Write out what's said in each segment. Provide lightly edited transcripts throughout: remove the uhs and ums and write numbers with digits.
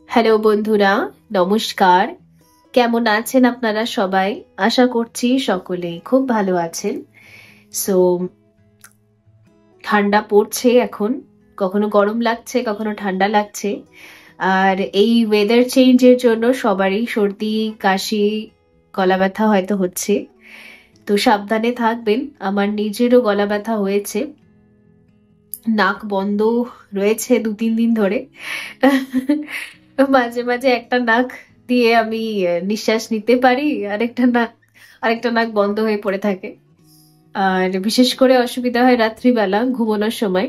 Hello বন্ধুরা, নমস্কার। কেমন আছেন আপনারা সবাই? আশা করছি সকলেই খুব ভালো আছেন। সো ঠান্ডা পড়ছে এখন, কখনো গরম লাগছে কখনো ঠান্ডা লাগছে। আর এই ওয়েদার চেঞ্জের জন্য সবারই সর্দি, কাশি, গলা ব্যথা হয়তো হচ্ছে। তো সাবধানে থাকবেন। আমার নিজেরও গলা ব্যথা হয়েছে, নাক বন্ধ রয়েছে 2-3 দিন ধরে। মাঝে মাঝে একটা নাক দিয়ে আমি নিঃশ্বাস নিতে পারি, আরেকটা নাক বন্ধ হয়ে পড়ে থাকে। আর বিশেষ করে অসুবিধা হয় রাত্রিবেলা ঘুমানোর সময়।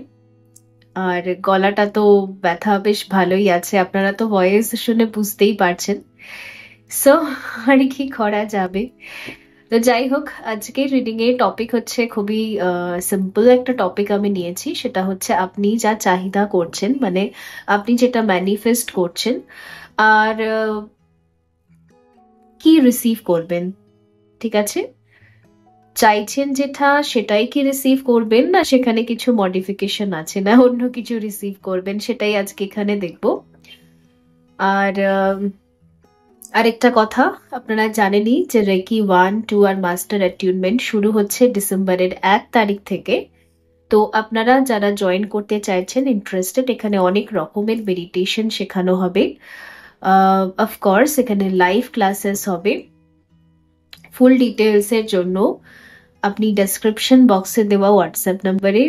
আর গলাটা তো ব্যথা বেশ ভালোই আছে, আপনারা তো ভয়েস শুনে বুঝতেই পারছেন। সো আর কি করা যাবে। তো যাই হোক, আজকের রিডিং এর টপিক হচ্ছে খুবই সিম্পল একটা টপিক আমি নিয়েছি। সেটা হচ্ছে আপনি যা চাহিদা করছেন, মানে আপনি যেটা ম্যানিফেস্ট করছেন, আর কি রিসিভ করবেন। ঠিক আছে, চাইছেন যেটা সেটাই কি রিসিভ করবেন, না সেখানে কিছু মডিফিকেশন আছে, না অন্য কিছু রিসিভ করবেন, সেটাই আজকে এখানে দেখব। আর আরেকটা কথা, আপনারা জানেনই যে রেকি 1, 2 আর মাস্টার অ্যাটিউনমেন্ট শুরু হচ্ছে ডিসেম্বরের 1 তারিখ থেকে। তো আপনারা যারা জয়েন করতে চাইছেন, ইন্টারেস্টেড, এখানে অনেক রকমের মেডিটেশন শেখানো হবে। অফকোর্স এখানে লাইভ ক্লাসেস হবে। ফুল ডিটেলসের জন্য আপনি ডেসক্রিপশন বক্সে দেওয়া হোয়াটসঅ্যাপ নাম্বারে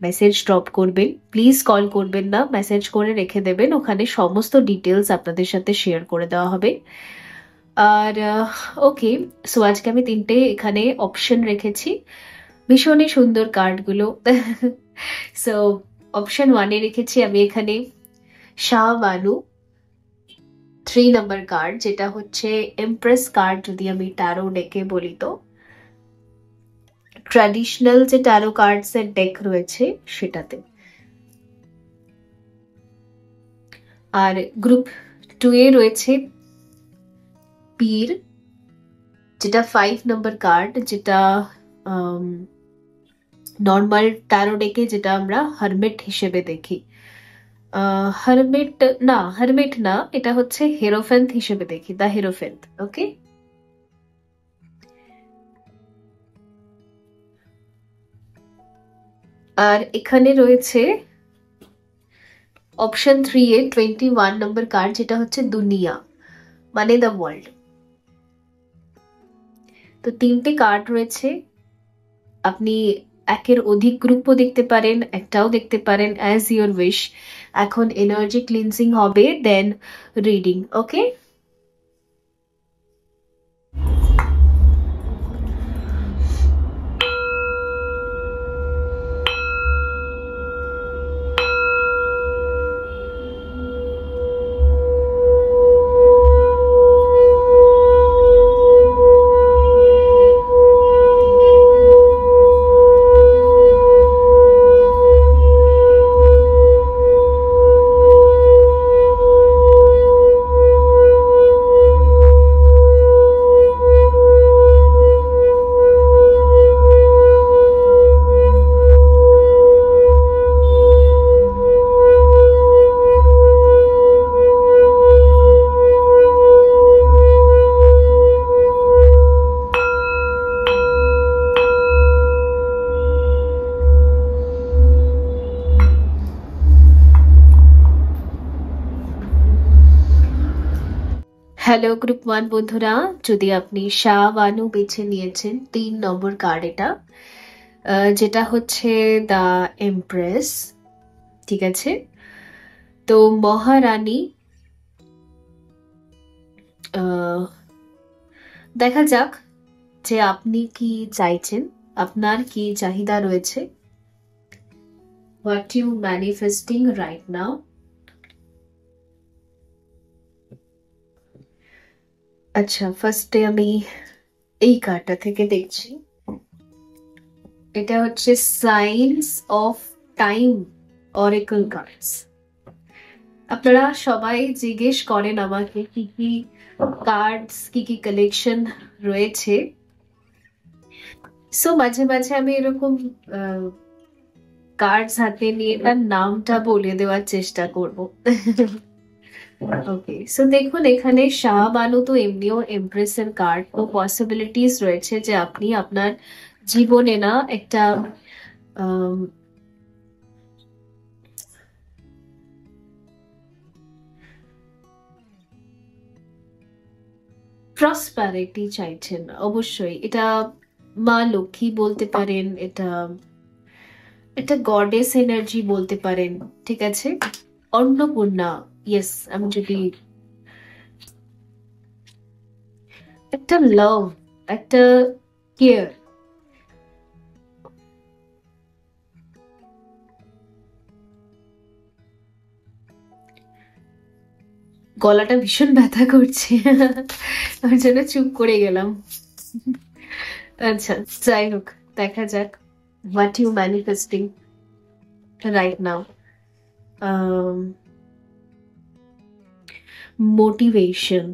মেসেজ ড্রপ করবেন। প্লিজ কল করবেন না, মেসেজ করে রেখে দেবেন, ওখানে সমস্ত ডিটেলস আপনাদের সাথে শেয়ার করে দেওয়া হবে। আর ওকে, সো আজকে আমি 3টে এখানে অপশন রেখেছি, ভীষণই সুন্দর কার্ডগুলো। সো অপশন 1-এ রেখেছি আমি এখানে শাহ বানু 3 নাম্বার কার্ড, যেটা হচ্ছে এমপ্রেস কার্ড যদি আমি ট্যারো ডেকে বলি তো। ট্র্যাডিশনাল যে ট্যারো কার্ডস এর ডেক রয়েছে সেটাতে। আর গ্রুপ 2-এ রয়েছে পীর, যেটা 5 নাম্বার কার্ড, যেটা নর্মাল ট্যারো ডেকে যেটা আমরা হারমিট হিসেবে দেখি। হারমিট না, এটা হচ্ছে হেরোফেন্ট হিসেবে দেখি, দা হেরোফেন্ট। ওকে, আর এখানে রয়েছে অপশন 3-এ 21 নম্বর কার্ড, যেটা হচ্ছে দুনিয়া, মানে দ্য ওয়ার্ল্ড। তো 3টে কার্ড রয়েছে, আপনি একের অধিক গ্রুপও দেখতে পারেন, একটাও দেখতে পারেন, অ্যাজ ইউর উইশ। এখন এনার্জি ক্লিনজিং হবে, দেন রিডিং। ওকে, হ্যালো গ্রুপ 1 বন্ধুরা, যদি আপনি শাহ বানু বেছে নিয়েছেন 3 নম্বর কার্ড, এটা যেটা হচ্ছে দ্য এমপ্রেস। ঠিক আছে, তো মহারানী, দেখা যাক যে আপনি কি চাইছেন, আপনার কি চাহিদা রয়েছে। What you manifesting right now. আচ্ছা, ফার্স্টে আমি এই কার্ডটা থেকে দেখছি। এটা হচ্ছে signs of time oracle cards. আপনারা সবাই জিজ্ঞেস করেন আমাকে কি কি কার্ডস, কি কি কালেকশন রয়েছে। সো মাঝে মাঝে আমি এরকম কার্ডস হাতে নিয়ে তার নামটা বলে দেওয়ার চেষ্টা করব। ওকে, সো দেখুন এখানে শাহ বানু তো এমনিও এমপ্রেসের কার্ড, তো পসিবিলিটিস রয়েছে যে আপনি আপনার জীবনে না একটা প্রসপারিটি চাইছেন। অবশ্যই এটা মা লক্ষ্মী বলতে পারেন, এটা এটা গডেস এনার্জি বলতে পারেন, ঠিক আছে? অন্নপূর্ণা, ইয়েস। আমি যদি একটা লাভ, একটা কেয়ার, গলাটা ভীষণ ব্যথা করছে ওর জন্য চুপ করে গেলাম। আচ্ছা, যাই হোক, দেখা যাক what you manifesting right now. Motivation,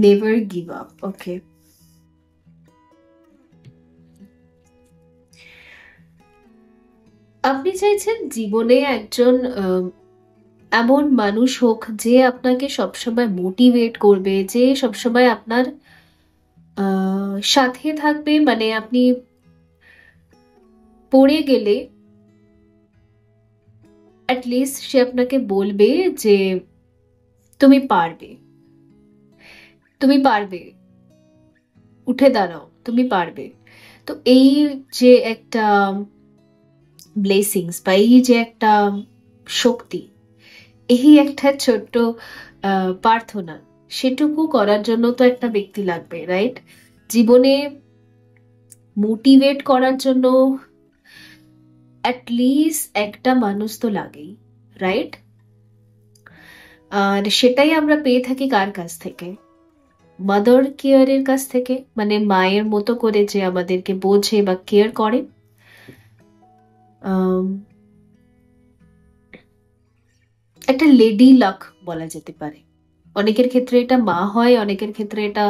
never give up. Okay, আপনি চাইছেন জীবনে একজন এমন মানুষ হোক যে আপনাকে সবসময় মোটিভেট করবে, যে সবসময় আপনার সাথে থাকবে, মানে আপনি পড়ে গেলে অ্যাটলিস্ট সে আপনাকে বলবে যে তুমি পারবে, তুমি পারবে, উঠে দাঁড়াও, তুমি পারবে। তো এই যে একটা ব্লেসিংস বা এই যে একটা শক্তি, এই একটা ছোট্ট প্রার্থনা, সেটুকু করার জন্য তো একটা ব্যক্তি লাগবে, রাইট? জীবনে মোটিভেট করার জন্য অ্যাটলিস্ট একটা মানুষ তো লাগেই, রাইট? আর সেটাই আমরা পেয়ে থাকি কার কাছ থেকে? মাদার কেয়ারের কাছ থেকে, মানে মায়ের মতো করে যে আমাদেরকে বোঝে বা কেয়ার করে। একটা লেডি লাক বলা যেতে পারে। অনেকের ক্ষেত্রে এটা মা হয়, অনেকের ক্ষেত্রে এটা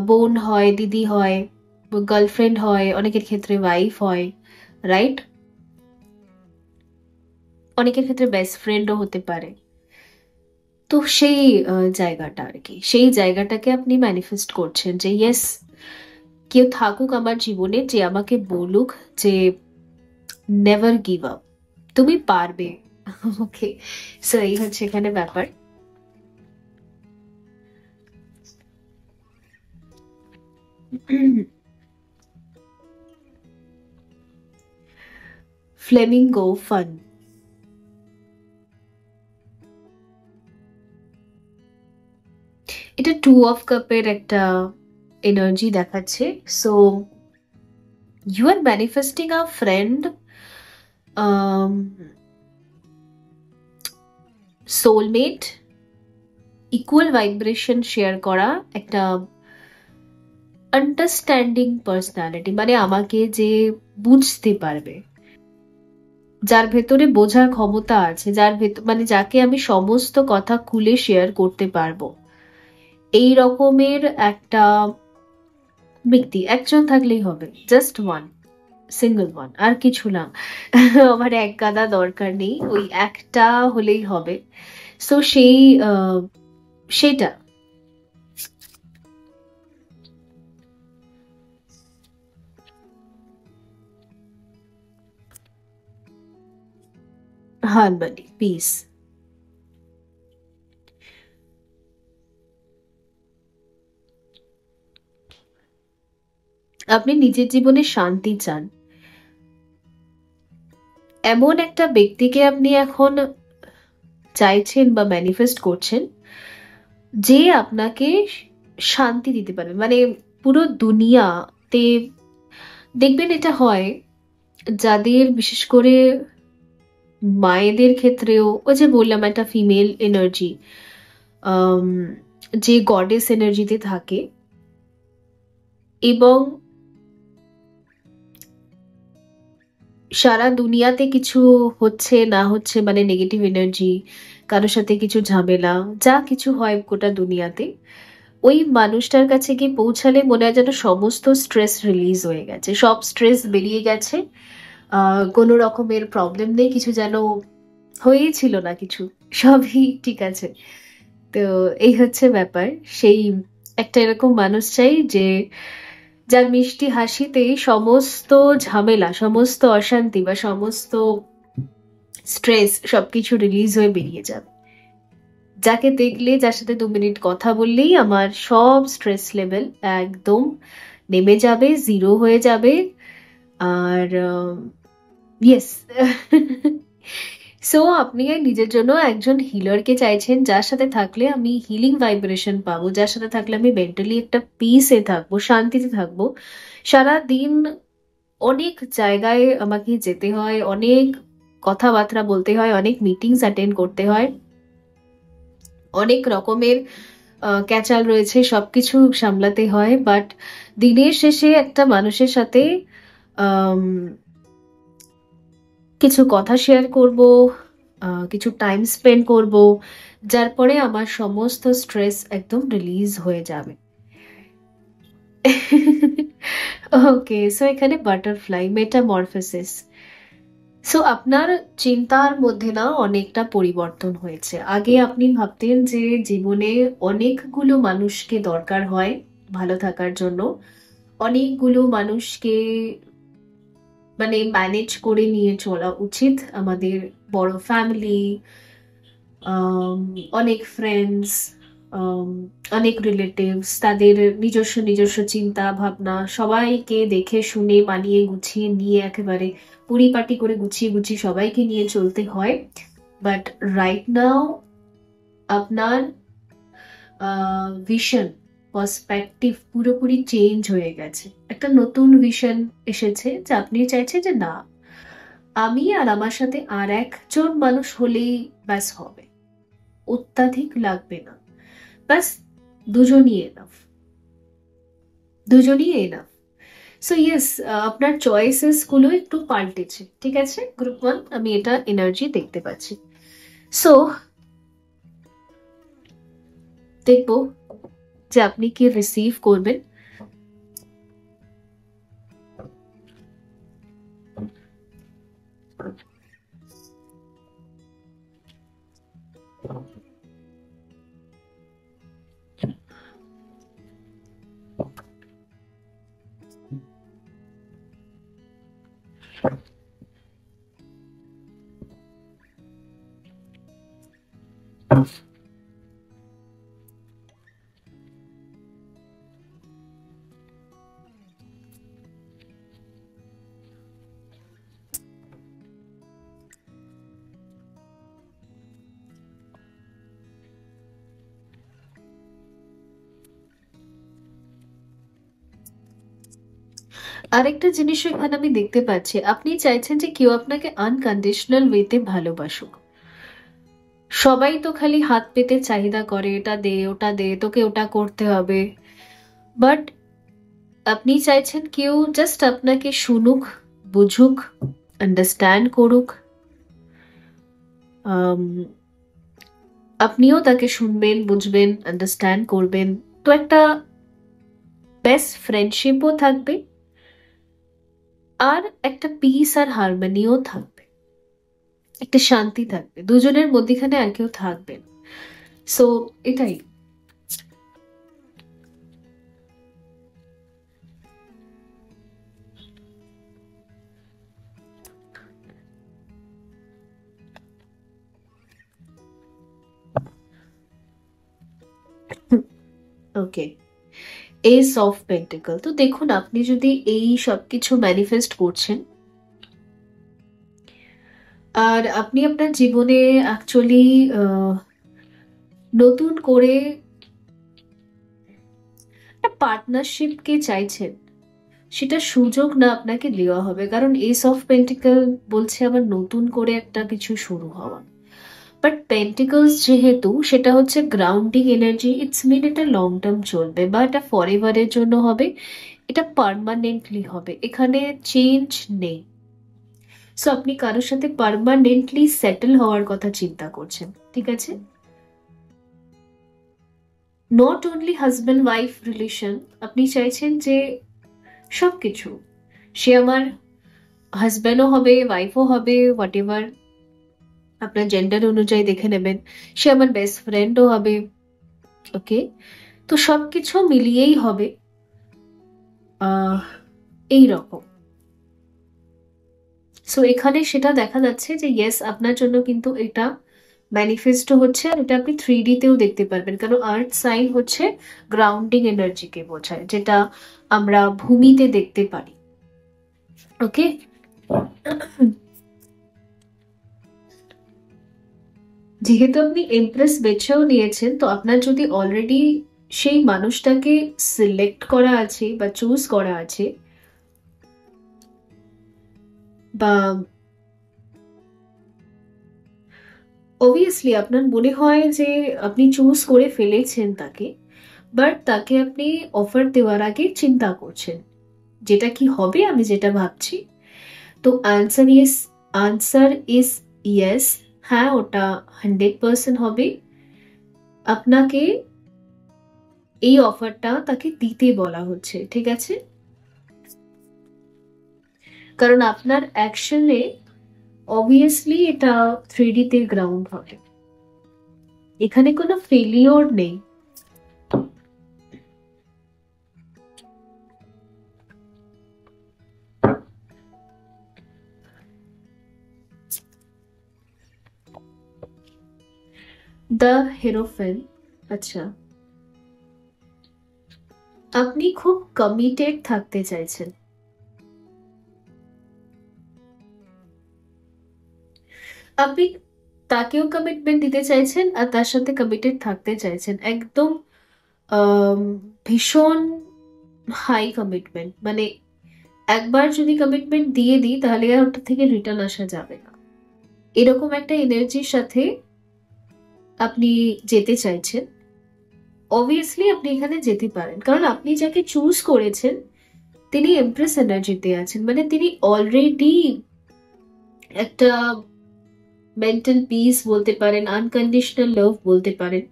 বোন হয়, দিদি হয়, গার্লফ্রেন্ড হয়, অনেকের ক্ষেত্রে ওয়াইফ হয়, রাইট? অনেকের ক্ষেত্রে বেস্ট ফ্রেন্ডও হতে পারে। তো সেই জায়গাটা আর কি, সেই জায়গাটাকে আপনি ম্যানিফেস্ট করছেন যে ইয়েস, কেউ থাকুক আমার জীবনে যে আমাকে বলুক যে নেভার গিভ আপ, তুমি পারবে। ওকে, সো এই হচ্ছে এখানে ব্যাপার। ফ্লেমিঙ্গো ফান, এটা 2 of কাপের একটা এনার্জি দেখাচ্ছে। So you are manifesting a friend, soulmate, equal vibration share করা একটা আন্ডারস্ট্যান্ডিং পার্সোনালিটি, মানে আমাকে যে বুঝতে পারবে, যার ভেতরে বোঝার ক্ষমতা আছে, যার ভেতর মানে যাকে আমি সমস্ত কথা খুলে শেয়ার করতে পারবো, এই রকমের একটা ব্যক্তি একজন থাকলেই হবে, জাস্ট ওয়ান, সিঙ্গল ওয়ান, আর কিছু না। আমার এক গাদা দরকার নেই, ওই একটা হলেই হবে। সো সেই সেটা হারমোনি, পিস। আপনি নিজের জীবনে শান্তি চান, এমন একটা ব্যক্তিকে আপনি এখন চাইছেন বা ম্যানিফেস্ট করছেন যে আপনাকে শান্তি দিতে পারবে, মানে পুরো দুনিয়াতে দেখবেন এটা হয় যাদের, বিশেষ করে মায়েদের ক্ষেত্রেও, ওই যে বললাম একটা ফিমেল এনার্জি যে গডেস এনার্জিতে থাকে, এবং সারা দুনিয়াতে কিছু হচ্ছে না হচ্ছে, মানে নেগেটিভ এনার্জি, কারোর সাথে কিছু ঝামেলা, যা কিছু হয় গোটা দুনিয়াতে, ওই মানুষটার কাছে গিয়ে পৌঁছালে মনে হয় যেন সমস্ত স্ট্রেস রিলিজ হয়ে গেছে, সব স্ট্রেস বেরিয়ে গেছে, কোনো রকমের প্রবলেম নেই, কিছু যেন হয়েই ছিল না, কিছু সবই ঠিক আছে। তো এই হচ্ছে ব্যাপার। সেই একটা এরকম মানুষ চাই যে যার মিষ্টি হাসিতেই সমস্ত ঝামেলা, সমস্ত অশান্তি বা সমস্ত স্ট্রেস সবকিছু রিলিজ হয়ে বেরিয়ে যাবে। যাকে দেখলে, যার সাথে 2 মিনিট কথা বললেই আমার সব স্ট্রেস লেভেল একদম নেমে যাবে, জিরো হয়ে যাবে। আর ইয়েস সো আপনি নিজের জন্য একজন হিলারকে চাইছেন, যার সাথে থাকলে আমি হিলিং ভাইব্রেশন পাবো, যার সাথে থাকলে আমি মেন্টালি একটা পিসে থাকবো, শান্তিতে থাকবো। সারা দিন অনেক জায়গায় আমাকে যেতে হয়, অনেক কথাবার্তা বলতে হয়, অনেক মিটিংস অ্যাটেন্ড করতে হয়, অনেক রকমের ক্যাচাল রয়েছে, সবকিছু সামলাতে হয়। বাট দিনের শেষে একটা মানুষের সাথে আম, কিছু কথা শেয়ার করব, কিছু টাইম স্পেন্ড করব, যার পরে আমার সমস্ত স্ট্রেস একদম রিলিজ হয়ে যাবে। ওকে, সো এখানে বাটারফ্লাই মেটামরফোসিস। সো আপনার চিন্তার মধ্যে না অনেকটা পরিবর্তন হয়েছে। আগে আপনি ভাবতেন যে জীবনে অনেকগুলো মানুষকে দরকার হয় ভালো থাকার জন্য, অনেকগুলো মানুষকে মানে ম্যানেজ করে নিয়ে চলা উচিত, আমাদের বড় ফ্যামিলি, অনেক ফ্রেন্ডস, অনেক রিলেটিভস, তাদের নিজস্ব নিজস্ব চিন্তা ভাবনা, সবাইকে দেখে শুনে মানিয়ে গুছিয়ে নিয়ে একেবারে পরিপাটি করে গুছিয়ে গুছিয়ে সবাইকে নিয়ে চলতে হয়। বাট রাইট নাও আপনার ভিশন, পার্সপেক্টিভ পুরোপুরি চেঞ্জ হয়ে গেছে। একটা নতুন ভিশন এসেছে যে আপনি চাইছেন যে না, আমি আর আমার সাথে আর একজন মানুষ হলেই ব্যাস হবে, অত্যাধিক লাগবে না, ব্যাস দুজনই এনাফ, দুজনই এনাফ। সো ইয়েস, আপনার চয়েসেস গুলো একটু পাল্টেছে, ঠিক আছে গ্রুপ 1, আমি এটা এনার্জি দেখতে পাচ্ছি। সো দেখবো যে আপনি কি রিসিভ করবেন। আরেকটা জিনিস এখানে আমি দেখতে পাচ্ছি, আপনি চাইছেন যে কেউ আপনাকে আনকন্ডিশনাল ওয়েতে ভালোবাসুক। সবাই তো খালি হাত পেতে চাহিদা করে, এটা দে ওটা দে, তোকে ওটা করতে হবে। বাট আপনি চাইছেন কেউ জাস্ট আপনাকে শুনুক, বুঝুক, আন্ডারস্ট্যান্ড করুক, আম, আপনিও তাকে শুনবেন, বুঝবেন, আন্ডারস্ট্যান্ড করবেন। তো একটা বেস্ট ফ্রেন্ডশিপও থাকবে, আর একটা পিস আর হারমোনিও থাকবে, একটা শান্তি থাকবে, দুজনের মধ্যখানে আর কেউ থাকবে। সো এটাই। ওকে, এস অফ পেন্টিকল। তো দেখুন, আপনি যদি এই সবকিছু ম্যানিফেস্ট করছেন আর আপনি আপনার জীবনে অ্যাকচুয়ালি নতুন করে একটা পার্টনারশিপকে চাইছেন, সেটা সুযোগ না আপনাকে দেওয়া হবে, কারণ এস অফ পেন্টিকল বলছে আবার নতুন করে একটা কিছু শুরু হওয়া। বাট পেন্টিকলস যেহেতু সেটা হচ্ছে গ্রাউন্ডিং এনার্জি, ইটস মিন এটা লং টার্ম চলবে বা এটা ফর এভারের জন্য হবে, এটা পার্মানেন্টলি হবে, এখানে চেঞ্জ নেই। সো আপনি কারোর সাথে পার্মানেন্টলি সেটেল হওয়ার কথা চিন্তা করছেন, ঠিক আছে। Not only husband wife relation, আপনি চাইছেন যে সবকিছু, সে আমার হাজব্যান্ডও হবে, ওয়াইফও হবে, হোয়াট এভার আপনার জেন্ডার অনুযায়ী দেখে নেবেন, সে আমার বেস্ট ফ্রেন্ডও হবে। ওকে, তো সবকিছু মিলিয়েই হবে এই রকম। সো এখানে সেটা দেখা যাচ্ছে যে ইয়েস, আপনার জন্য কিন্তু এটা ম্যানিফেস্টো হচ্ছে, আর এটা আপনি 3D তেও দেখতে পারবেন, কারণ আর্থ সাইন হচ্ছে গ্রাউন্ডিং এনার্জিকে বোঝায়, যেটা আমরা ভূমিতে দেখতে পারি। ওকে, যেহেতু আপনি এমপ্রেস বেছেও নিয়েছেন, তো আপনার যদি অলরেডি সেই মানুষটাকে সিলেক্ট করা আছে বা চুজ করা আছে, বা অবভিয়াসলি আপনার মনে হয় যে আপনি চুজ করে ফেলেছেন তাকে, বাট তাকে আপনি অফার দেওয়ার আগে চিন্তা করছেন যেটা কি হবে, আমি যেটা ভাবছি। তো আনসার ইজ ইয়েস, হ্যাঁ ওটা 100% হবে। আপনাকে এই অফারটা তাকে দিতে বলা হচ্ছে, ঠিক আছে? কারণ আপনার অ্যাকশনে অবভিয়াসলি এটা 3D তে গ্রাউন্ড হবে, এখানে কোনো ফেলিওর নেই। দ্য হেরোফেন, আচ্ছা, আপনি খুব কমিটেড থাকতে চাইছেন, আপনি তাকেও কমিটমেন্ট দিতে চাইছেন আর তার সাথে কমিটেড থাকতে চাইছেন, একদম ভীষণ হাই কমিটমেন্ট, মানে একবার যদি কমিটমেন্ট দিয়ে দিই তাহলে আর ওটা থেকে রিটার্ন আসা যাবে না, এরকম একটা এনার্জির সাথে আপনি যেতে চাইছেন। অবভিয়াসলি আপনি এখানে যেতে পারেন, কারণ আপনি যাকে চুজ করেছেন তিনি এমপ্রেস এনার্জিতে আছেন, মানে তিনি অলরেডি একটা মেন্টাল পিস বলতে পারেন, আনকন্ডিশনাল লাভ বলতে পারেন,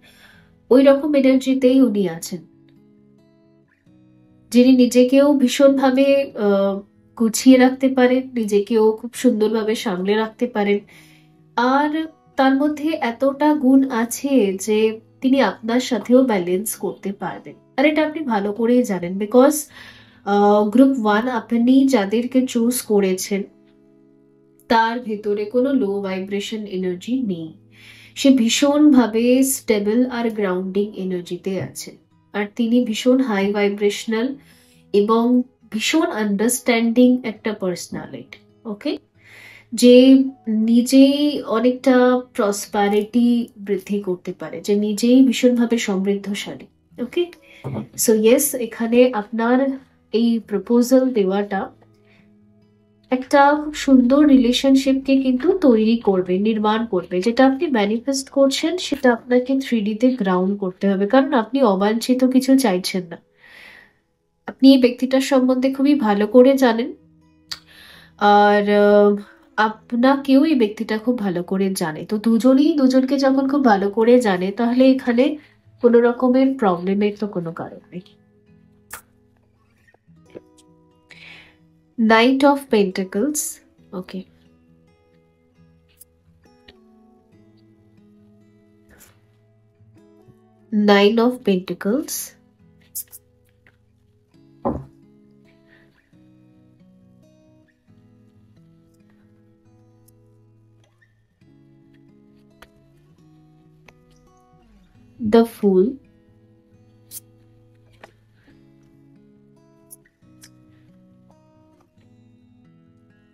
ওই রকম এনার্জিতেই উনি আছেন, যিনি নিজেকেও ভীষণভাবে গুছিয়ে রাখতে পারেন, নিজেকেও খুব সুন্দরভাবে সামলে রাখতে পারেন, আর তার মধ্যে এতটা গুণ আছে যে তিনি আপনার সাথেও ব্যালেন্স করতে পারবেন, আর এটা আপনি ভালো করেই জানেন, বিকজ গ্রুপ 1 আপনি যাদেরকে চুজ করেছেন তার ভেতরে কোনো লো ভাইব্রেশন এনার্জি নেই, সে ভীষণভাবে স্টেবল আর গ্রাউন্ডিং এনার্জিতে আছে, আর তিনি ভীষণ হাই ভাইব্রেশনাল এবং ভীষণ আন্ডারস্ট্যান্ডিং একটা পার্সোনালিটি। ওকে, যে নিজেই অনেকটা প্রসপারিটি বৃদ্ধি করতে পারে, যে নিজেই ভীষণভাবে সমৃদ্ধশালী। ওকে, সো ইয়েস, এখানে আপনার এই প্রপোজাল দেওয়াটা একটা খুব সুন্দর রিলেশনশিপকে কিন্তু তৈরি করবে, নির্মাণ করবে, যেটা আপনি ম্যানিফেস্ট করছেন সেটা আপনাকে 3D তে গ্রাউন্ড করতে হবে, কারণ আপনি অবাঞ্ছিত কিছু চাইছেন না, আপনি এই ব্যক্তিটার সম্বন্ধে খুবই ভালো করে জানেন, আর আপনাকেও এই ব্যক্তিটা খুব ভালো করে জানে, তো দুজনেই দুজনকে যখন খুব ভালো করে জানে তাহলে এখানে কোনো রকমের প্রবলেমের তো কোনো কারণ নেই। Night of pentacles, okay, nine of pentacles, the Fool,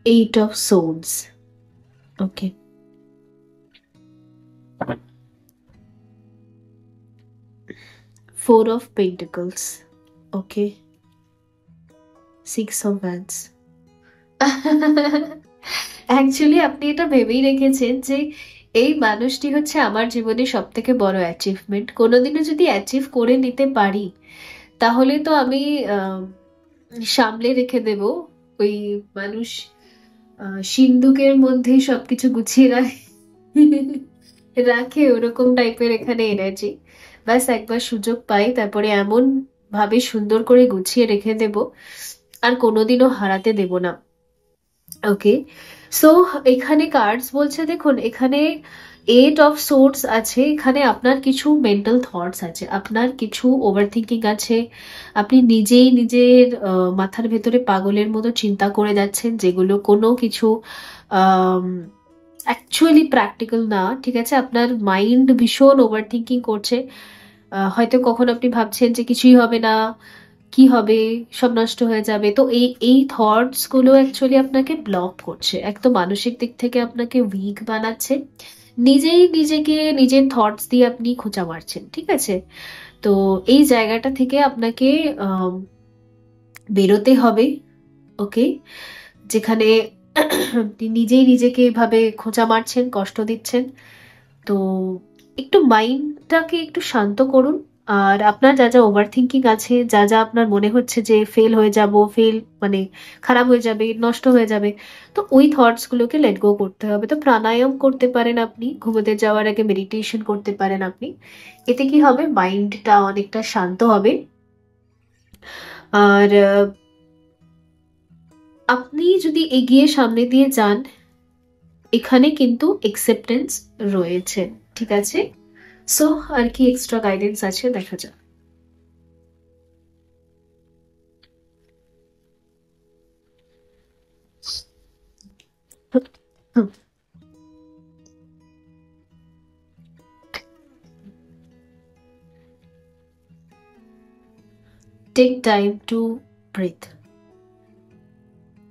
Eight of Swords, okay, Four of Pentacles, okay, Six of Wands. Actually আপনি এটা ভেবেই রেখেছেন যে এই মানুষটি হচ্ছে আমার জীবনে সব থেকে বড় অ্যাচিভমেন্ট, কোনোদিনও যদি অ্যাচিভ করে নিতে পারি তাহলে তো আমি সামলে রেখে দেব। ওই মানুষ সিন্ধুকের মধ্যে সবকিছু গুছিয়ে রাখে ওরকম টাইপের এখানে এনার্জি। ব্যাস একবার সুযোগ পাই তারপরে এমন ভাবে সুন্দর করে গুছিয়ে রেখে দেব, আর কোনোদিনও হারাতে দেব না। ওকে, সো এখানে কার্ডস বলছে, দেখুন এখানে 8 অফ সোর্ডস আছে, এখানে আপনার কিছু মেন্টাল থটস আছে, আপনার কিছু ওভার থিঙ্কিং আছে, আপনি নিজেই নিজের মাথার ভেতরে পাগলের মতো চিন্তা করে যাচ্ছেন, যেগুলো কোনো কিছু অ্যাকচুয়ালি প্র্যাকটিক্যাল না, ঠিক আছে? আপনার মাইন্ড ভীষণ ওভার থিঙ্কিং করছে। হয়তো কখন আপনি ভাবছেন যে কিছুই হবে না, কি হবে, সব নষ্ট হয়ে যাবে। তো এই এই থটস গুলো অ্যাকচুয়ালি আপনাকে ব্লক করছে, একদম মানসিক দিক থেকে আপনাকে উইক বানাচ্ছে, নিজেই নিজেকে নিজের থটস দিয়ে আপনি খোঁচা মারছেন, ঠিক আছে? তো এই জায়গাটা থেকে আপনাকে আম, বেরোতে হবে। ওকে, যেখানে আপনি নিজেই নিজেকে এভাবে খোঁচা মারছেন, কষ্ট দিচ্ছেন। তো একটু মাইন্ডটাকে একটু শান্ত করুন। আর আপনার যা যা ওভার থিঙ্কিং আছে, যা যা আপনার মনে হচ্ছে যে ফেল হয়ে যাব, ফেল মানে খারাপ হয়ে যাবে, নষ্ট হয়ে যাবে, তো ওই থটস গুলোকে লেট গো করতে হবে। তো প্রাণায়াম করতে পারেন আপনি, ঘুমোতে যাওয়ার আগে মেডিটেশন করতে পারেন আপনি। এতে কি হবে, মাইন্ডটা অনেকটা শান্ত হবে। আর আপনি যদি এগিয়ে সামনে দিয়ে যান, এখানে কিন্তু একসেপ্টেন্স রয়েছে, ঠিক আছে? সো আর কি এক্সট্রা গাইডেন্স আছে দেখা যাক। Take time to breathe.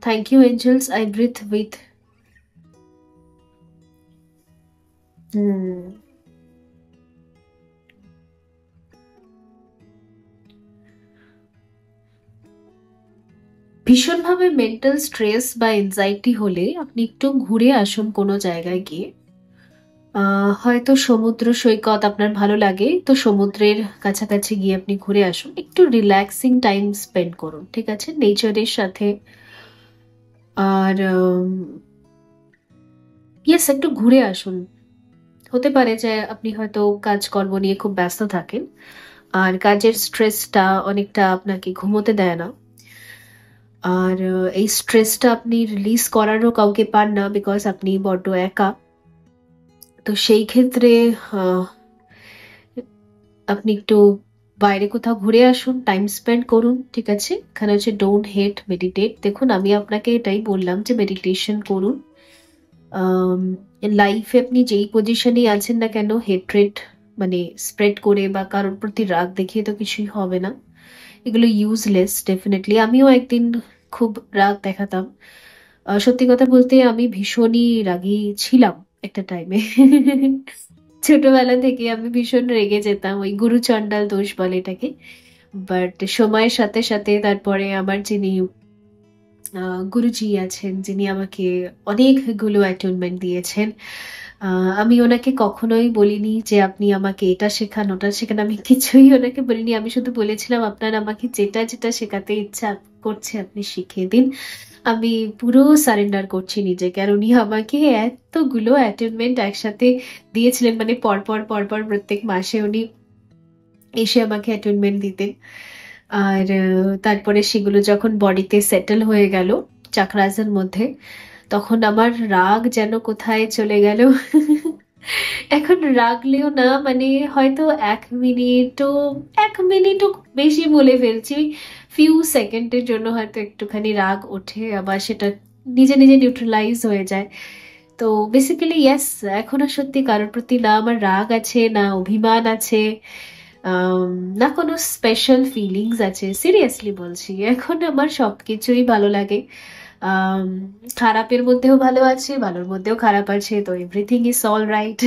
Thank you, angels. I breathe with. Hmm. ভীষণভাবে মেন্টাল স্ট্রেস বা এনজাইটি হলে আপনি একটু ঘুরে আসুন কোনো জায়গায় গিয়ে। হয়তো সমুদ্র সৈকত আপনার ভালো লাগে, তো সমুদ্রের কাছাকাছি গিয়ে আপনি ঘুরে আসুন, একটু রিল্যাক্সিং টাইম স্পেন্ড করুন, ঠিক আছে, নেচারের সাথে। আর ইয়েস, একটু ঘুরে আসুন। হতে পারে যে আপনি হয়তো কাজকর্ম নিয়ে খুব ব্যস্ত থাকেন, আর কাজের স্ট্রেসটা অনেকটা আপনাকে ঘুমোতে দেয় না। আর এই স্ট্রেসটা আপনি রিলিজ করারও কাউকে পান না, বিকজ আপনি বড্ড একা। তো সেই ক্ষেত্রে আহ, আপনি একটু বাইরে কোথাও ঘুরে আসুন, টাইম স্পেন্ড করুন, ঠিক আছে? এখানে হচ্ছে ডোন্ট হেট, মেডিটেট। দেখুন আমি আপনাকে এটাই বললাম যে মেডিটেশন করুন। লাইফে আপনি যেই পজিশনে আছেন না কেন, হেট্রেট মানে স্প্রেড করে বা কারোর প্রতি রাগ দেখিয়ে তো কিছুই হবে না, এগুলো ইউজলেস ডেফিনেটলি। আমিও একদিন খুব রাগ দেখাতাম। সত্যি কথা বলতে আমি ভীষণই রাগী ছিলাম একটা টাইমে। ছোটবেলা থেকে আমি ভীষণ রেগে যেতাম, ওই গুরু চণ্ডাল দোষ বলে এটাকে। বাট সময়ের সাথে সাথে তারপরে আমার যিনি গুরুজি আছেন, যিনি আমাকে অনেকগুলো অ্যাটুনমেন্ট দিয়েছেন, আমি ওনাকে কখনোই বলিনি যে আপনি আমাকে এটা শেখান ওটা শেখান, আমি কিছুই ওনাকে বলিনি। আমি শুধু বলেছিলাম আপনার আমাকে যেটা যেটা শেখাতে ইচ্ছা করছে আপনি শিখিয়ে দিন, আমি পুরো সারেন্ডার করছি নিজেকে। আর উনি আমাকে এতগুলো অ্যাটেনমেন্ট একসাথে দিয়েছিলেন, মানে পরপর পরপর প্রত্যেক মাসে উনি এসে আমাকে অ্যাটেনমেন্ট দিতেন। আর তারপরে সেগুলো যখন বডিতে সেটেল হয়ে গেল চাকরাসের মধ্যে, তখন আমার রাগ যেন কোথায় চলে গেল। এখন রাগলেও না, মানে হয়তো 1 মিনিটও, 1 মিনিটও বেশি বলে ফেলছি, ফিউ সেকেন্ডের জন্য হয়তো একটুখানি রাগ ওঠে, আবার সেটা নিজে নিজে নিউট্রালাইজ হয়ে যায়। তো বেসিক্যালি ইয়েস, এখন আর সত্যি কারোর প্রতি না আমার রাগ আছে, না অভিমান আছে, আম, না কোনো স্পেশাল ফিলিংস আছে। সিরিয়াসলি বলছি, এখন আমার সবকিছুই ভালো লাগে। আম, খারাপের মধ্যেও ভালো আছে, ভালোর মধ্যেও খারাপ আছে, তো everything is all right.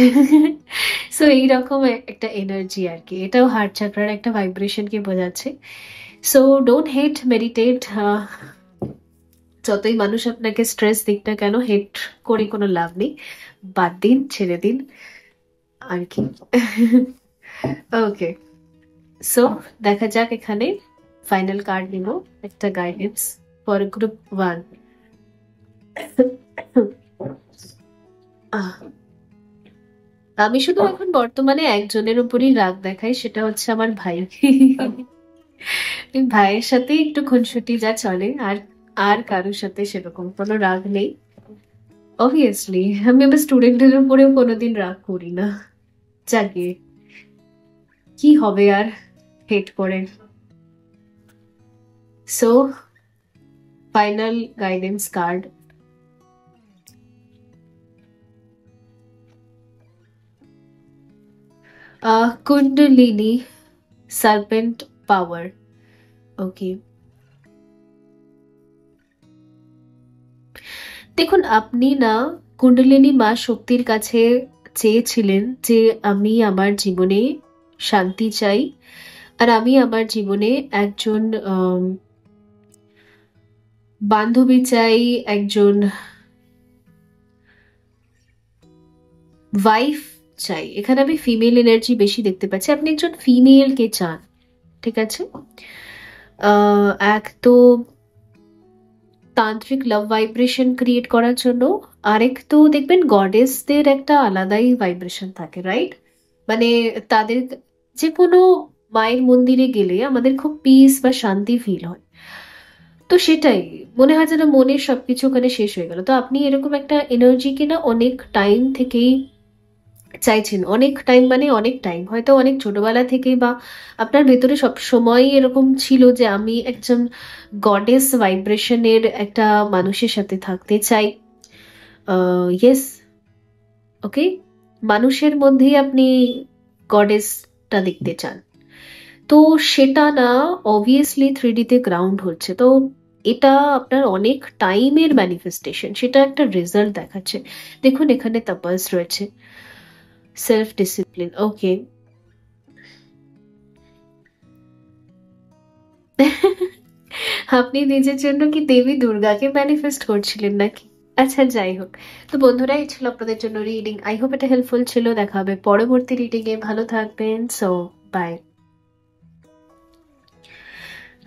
So এইরকম একটা এনার্জি আর কি, এটাও হার্ট চাকরার একটা ভাইব্রেশনকে বোঝাচ্ছে। So don't hate, meditate. যতই মানুষ আপনাকে স্ট্রেস দিক না কেন, হেট করে কোনো লাভ নেই, বাদ দিন, ছেড়ে দিন আর কি। ওকে, সো দেখা যাক এখানে ফাইনাল কার্ড নিব, একটা গাইডেন্স ফর গ্রুপ 1। আমি শুধু এখন বর্তমানে একজনের উপরই রাগ দেখাই, সেটা হচ্ছে আমার ভাই। এই ভাইয়ের সাথে একটু খুনসুটি যা চলে, আর আর কারোর সাথে সেরকম কোনো রাগ নেই। অবভিয়াসলি আমি আমার স্টুডেন্টদের উপরেও কোনোদিন রাগ করি না। যাকে কি হবে আর হেট করে। So final guidance card, kundalini serpent power. Okay, দেখুন আপনি না কুণ্ডলিনী মা শক্তির কাছে চেয়েছিলেন যে আমি আমার জীবনে শান্তি চাই, আর আমি আমার জীবনে একজন বান্ধবী চাই, একজন ওয়াইফ চাই। এখানে আমি ফিমেল এনার্জি বেশি দেখতে পাচ্ছি, আপনি একজন ফিমেল কে চান, ঠিক আছে। এক তো তান্ত্রিক লাভ ভাইব্রেশন ক্রিয়েট করার জন্য, আরেক তো দেখবেন গডেসদের একটা আলাদাই ভাইব্রেশন থাকে, রাইট? মানে তাদের যে কোনো মায়ের মন্দিরে গেলে আমাদের খুব পিস বা শান্তি ফিল হয়। তো সেটাই মনে হয় যেন মনের সবকিছু ওখানে শেষ হয়ে গেল। তো আপনি এরকম একটা এনার্জিকে না অনেক টাইম থেকেই চাইছেন, অনেক টাইম মানে অনেক টাইম, হয়তো অনেক ছোটবেলা থেকেই, বা আপনার ভেতরে সব সময় এরকম ছিল যে আমি একজন গডেস ভাইব্রেশনের একটা মানুষের সাথে থাকতে চাই। ইয়েস, ওকে, মানুষের মধ্যেই আপনি গডেসটা দেখতে চান। তো সেটা না অবভিয়াসলি 3D তে গ্রাউন্ড হচ্ছে। তো এটা আপনার অনেক টাইমের ম্যানিফেস্টেশন, সেটা একটা রেজাল্ট দেখাচ্ছে। দেখুন এখানে তাপাস রয়েছে, সেলফ ডিসিপ্লিন। ওকে, আপনি নিজের জন্য কি দেবী দুর্গাকে ম্যানিফেস্ট করছিলেন নাকি? আচ্ছা, যাই হোক। তো বন্ধুরা, এই ছিল আপনাদের জন্য রিডিং। আই হোপ এটা হেল্পফুল ছিল। দেখা হবে পরবর্তী রিডিং এ। ভালো থাকবেন। So by.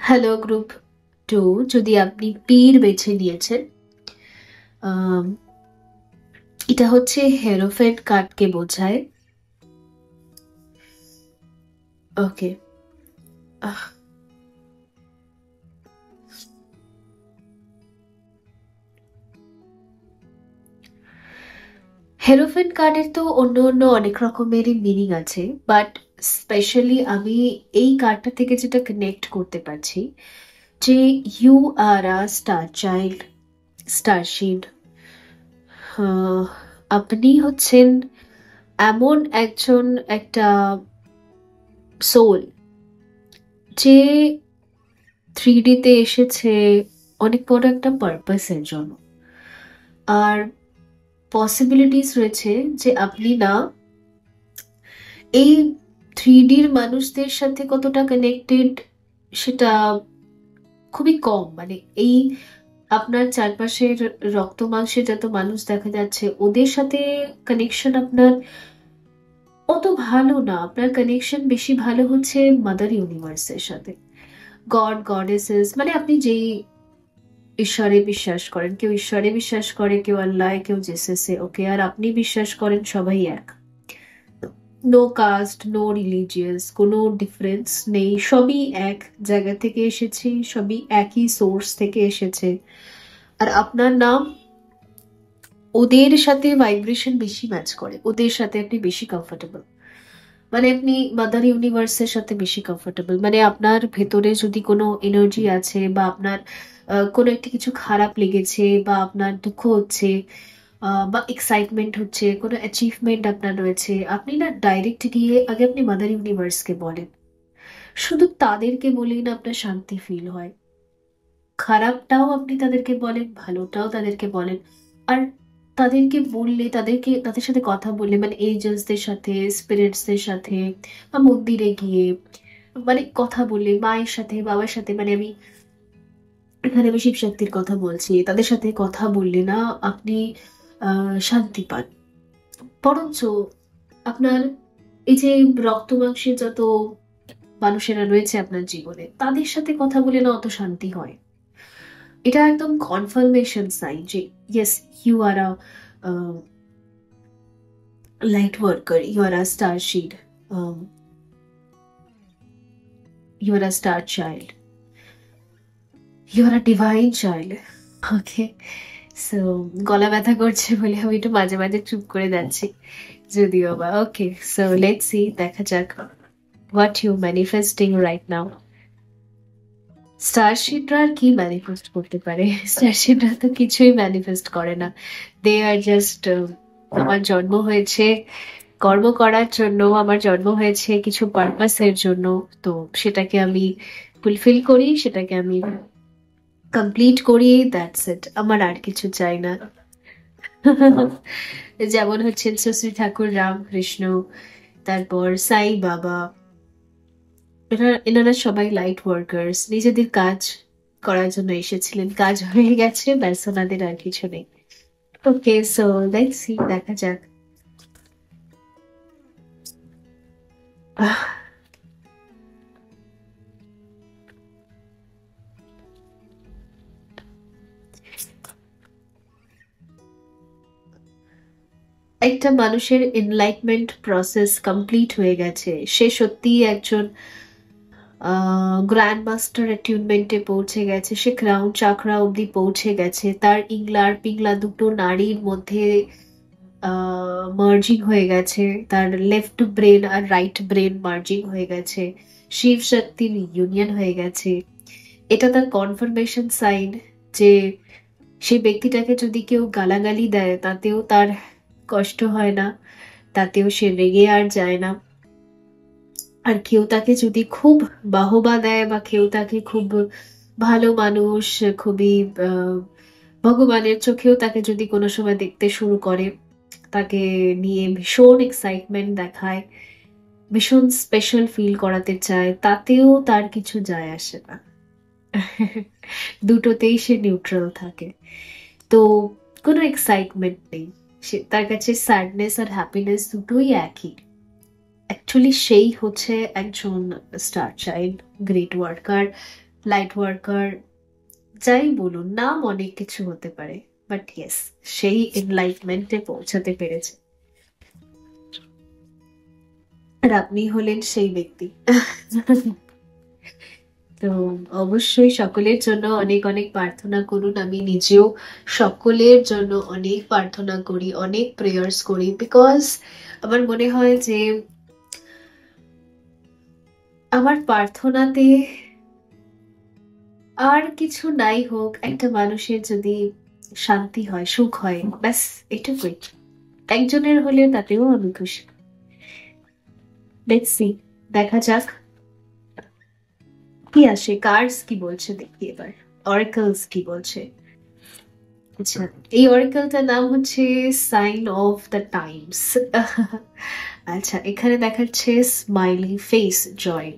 হ্যালো গ্রুপ 2, যদি আপনি পীর বেছে নিয়েছেন, আম, এটা হচ্ছে হেরোফেন্ট কার্ডকে বোঝায়। ওকে, হেরোফেন্ট কার্ডের তো অন্য অন্য অনেক রকমেরই মিনিং আছে, বাট স্পেশালি আমি এই কার্ডটা থেকে যেটা কানেক্ট করতে পারছি, যে you are a star child, starseed. আপনি হচ্ছেন এমন একজন একটা সোল যে 3D তে এসেছে অনেক বড় একটা পারপাসের জন্য। আর পসিবিলিটিস রয়েছে যে আপনি না এই 3Dর মানুষদের সাথে কতটা কানেক্টেড সেটা খুবই কম। মানে এই আপনার চারপাশের রক্ত মাংসে যত মানুষ দেখা যাচ্ছে ওদের সাথে কানেকশন আপনার অত ভালো না। আপনার কানেকশন বেশি ভালো হচ্ছে মাদার ইউনিভার্সের সাথে, গড গডেসেস, মানে আপনি যেই ঈশ্বরে বিশ্বাস করেন, কেউ ঈশ্বরে বিশ্বাস করে, কেউ আল্লাহ, কেউ জেসাসে, ওকে, আর আপনি বিশ্বাস করেন সবাই এক। নো কাস্ট, নো রিলিজিয়াস, কোনো ডিফারেন্স নেই, সবই এক জায়গা থেকে এসেছি, সবই একই সোর্স থেকে এসেছে। আর আপনার নাম ওদের সাথে ভাইব্রেশন বেশি ম্যাচ করে, ওদের সাথে আপনি বেশি কমফোর্টেবল। মানে আপনি মাদার ইউনিভার্সের সাথে বেশি কমফোর্টেবল। মানে আপনার ভেতরে যদি কোনো এনার্জি আছে, বা আপনার কোনো একটা কিছু খারাপ লেগেছে, বা আপনার দুঃখ হচ্ছে, বা এক্সাইটমেন্ট হচ্ছে, কোনো অ্যাচিভমেন্ট আপনার রয়েছে, আপনি না ডাইরেক্ট গিয়ে আগে আপনি মাদার ইউনিভার্সকে বলেন। শুধু তাদেরকে বলেই না আপনার শান্তি ফিল হয়। খারাপটাও আপনি তাদেরকে বলেন, ভালোটাও তাদেরকে বলেন। আর তাদেরকে বললে, তাদের সাথে কথা বললে, মানে এঞ্জেলসদের সাথে, স্পিরিটসদের সাথে, বা মন্দিরে গিয়ে মানে কথা বললে, মায়ের সাথে, বাবার সাথে, মানে এখানে আমি শিব শক্তির কথা বলছি, তাদের সাথে কথা বললে না আপনি শান্তি পান। বরঞ্চ আপনার এই যে রক্ত মাংসের যত মানুষেরা রয়েছে আপনার জীবনে, তাদের সাথে কথা বলে না অত শান্তি হয়। এটা একদম কনফার্মেশন সাইন যে yes, you are a light worker, you are a star seed, you are a star child, you are a divine child. Okay, so গলা ব্যথা করছে বলে আমি একটু মাঝে মাঝে চুপ করে যাচ্ছি, যদিও বা। ওকে, সো লেটস সি, দেখা যাক what you manifesting right now. স্টারশিপরা আর কি ম্যানিফেস্ট করতে পারে? স্টারশিপরা তো কিছুই ম্যানিফেস্ট করে না। দে আর জাস্ট, আমার জন্ম হয়েছে কর্ম করার জন্য, আমার জন্ম হয়েছে কিছু পারপাসের জন্য, তো সেটাকে আমি ফুলফিল করি, সেটাকে আমি কমপ্লিট করি, দ্যাটস ইট। আমার আর কিছু চাই না। যেমন হচ্ছেন শ্রী ঠাকুর রামকৃষ্ণ, তারপর সাই বাবা, এনারা সবাই লাইট ওয়ার্কার্স, নিজেদের কাজ করার জন্য এসেছিলেন, কাজ হয়ে গেছে, ব্যাস, ওনাদের আর কিছু নেই। ওকে, সো লেটস সি, দেখা যাক। একটা মানুষের এনলাইটমেন্ট প্রসেস কমপ্লিট হয়ে গেছে, সে সত্যিই একজন গ্র্যান্ড মাস্টার অ্যাটিউনমেন্টে পৌঁছে গেছে, সে ক্রাউন চাকরা অব্দি পৌঁছে গেছে, তার ইংলা আর পিংলা দুটো নারীর মধ্যে মার্জিং হয়ে গেছে, তার লেফট ব্রেন আর রাইট ব্রেন মার্জিং হয়ে গেছে, শিব শক্তির ইউনিয়ন হয়ে গেছে। এটা তার কনফার্মেশন সাইন যে সেই ব্যক্তিটাকে যদি কেউ গালাগালি দেয় তাতেও তার কষ্ট হয় না, তাতেও সে রেগে আর যায় না। আর কেউ তাকে যদি খুব বাহবা দেয় বা কেউ তাকে খুব ভালো মানুষ, খুবই ভগবানের চোখেও তাকে যদি কোনো সময় দেখতে শুরু করে, তাকে নিয়ে ভীষণ এক্সাইটমেন্ট দেখায়, ভীষণ স্পেশাল ফিল করাতে চায়, তাতেও তার কিছু যায় আসে না। দুটোতেই সে নিউট্রাল থাকে, তো কোনো এক্সাইটমেন্ট নেই, সে তার কাছে স্যাডনেস আর হ্যাপিনেস দুটোই একই। অ্যাকচুয়ালি সেই হচ্ছে একজন star child, great worker, light worker, যাই বলুন, নাম অনেক কিছু হতে পারে, বাট ইয়েস, সেই এনলাইটমেন্টে পৌঁছাতে পেরেছে, আর আপনি হলেন সেই ব্যক্তি। তো অবশ্যই সকলের জন্য অনেক অনেক প্রার্থনা করুন, আমি নিজেও সকলের জন্য অনেক প্রার্থনা করি, অনেক প্রেয়ার্স করি, বিকজ আমার মনে হয় যে আমার প্রার্থনাতে আর কিছু নাই হোক, একটা মানুষের যদি শান্তি হয়, সুখ হয়, ব্যাস এটুকুই, একজনের হলে তাতেও আমি খুশি। লেটস সি, দেখা যাক কি আসে, কার্ডস কি বলছে দেখি এবার, অরাকলস কি বলছে। আচ্ছা, এই অরাকলটার নাম হচ্ছে সাইন অফ দ্য টাইমস। আচ্ছা, এখানে দেখাচ্ছে smiley face, joy.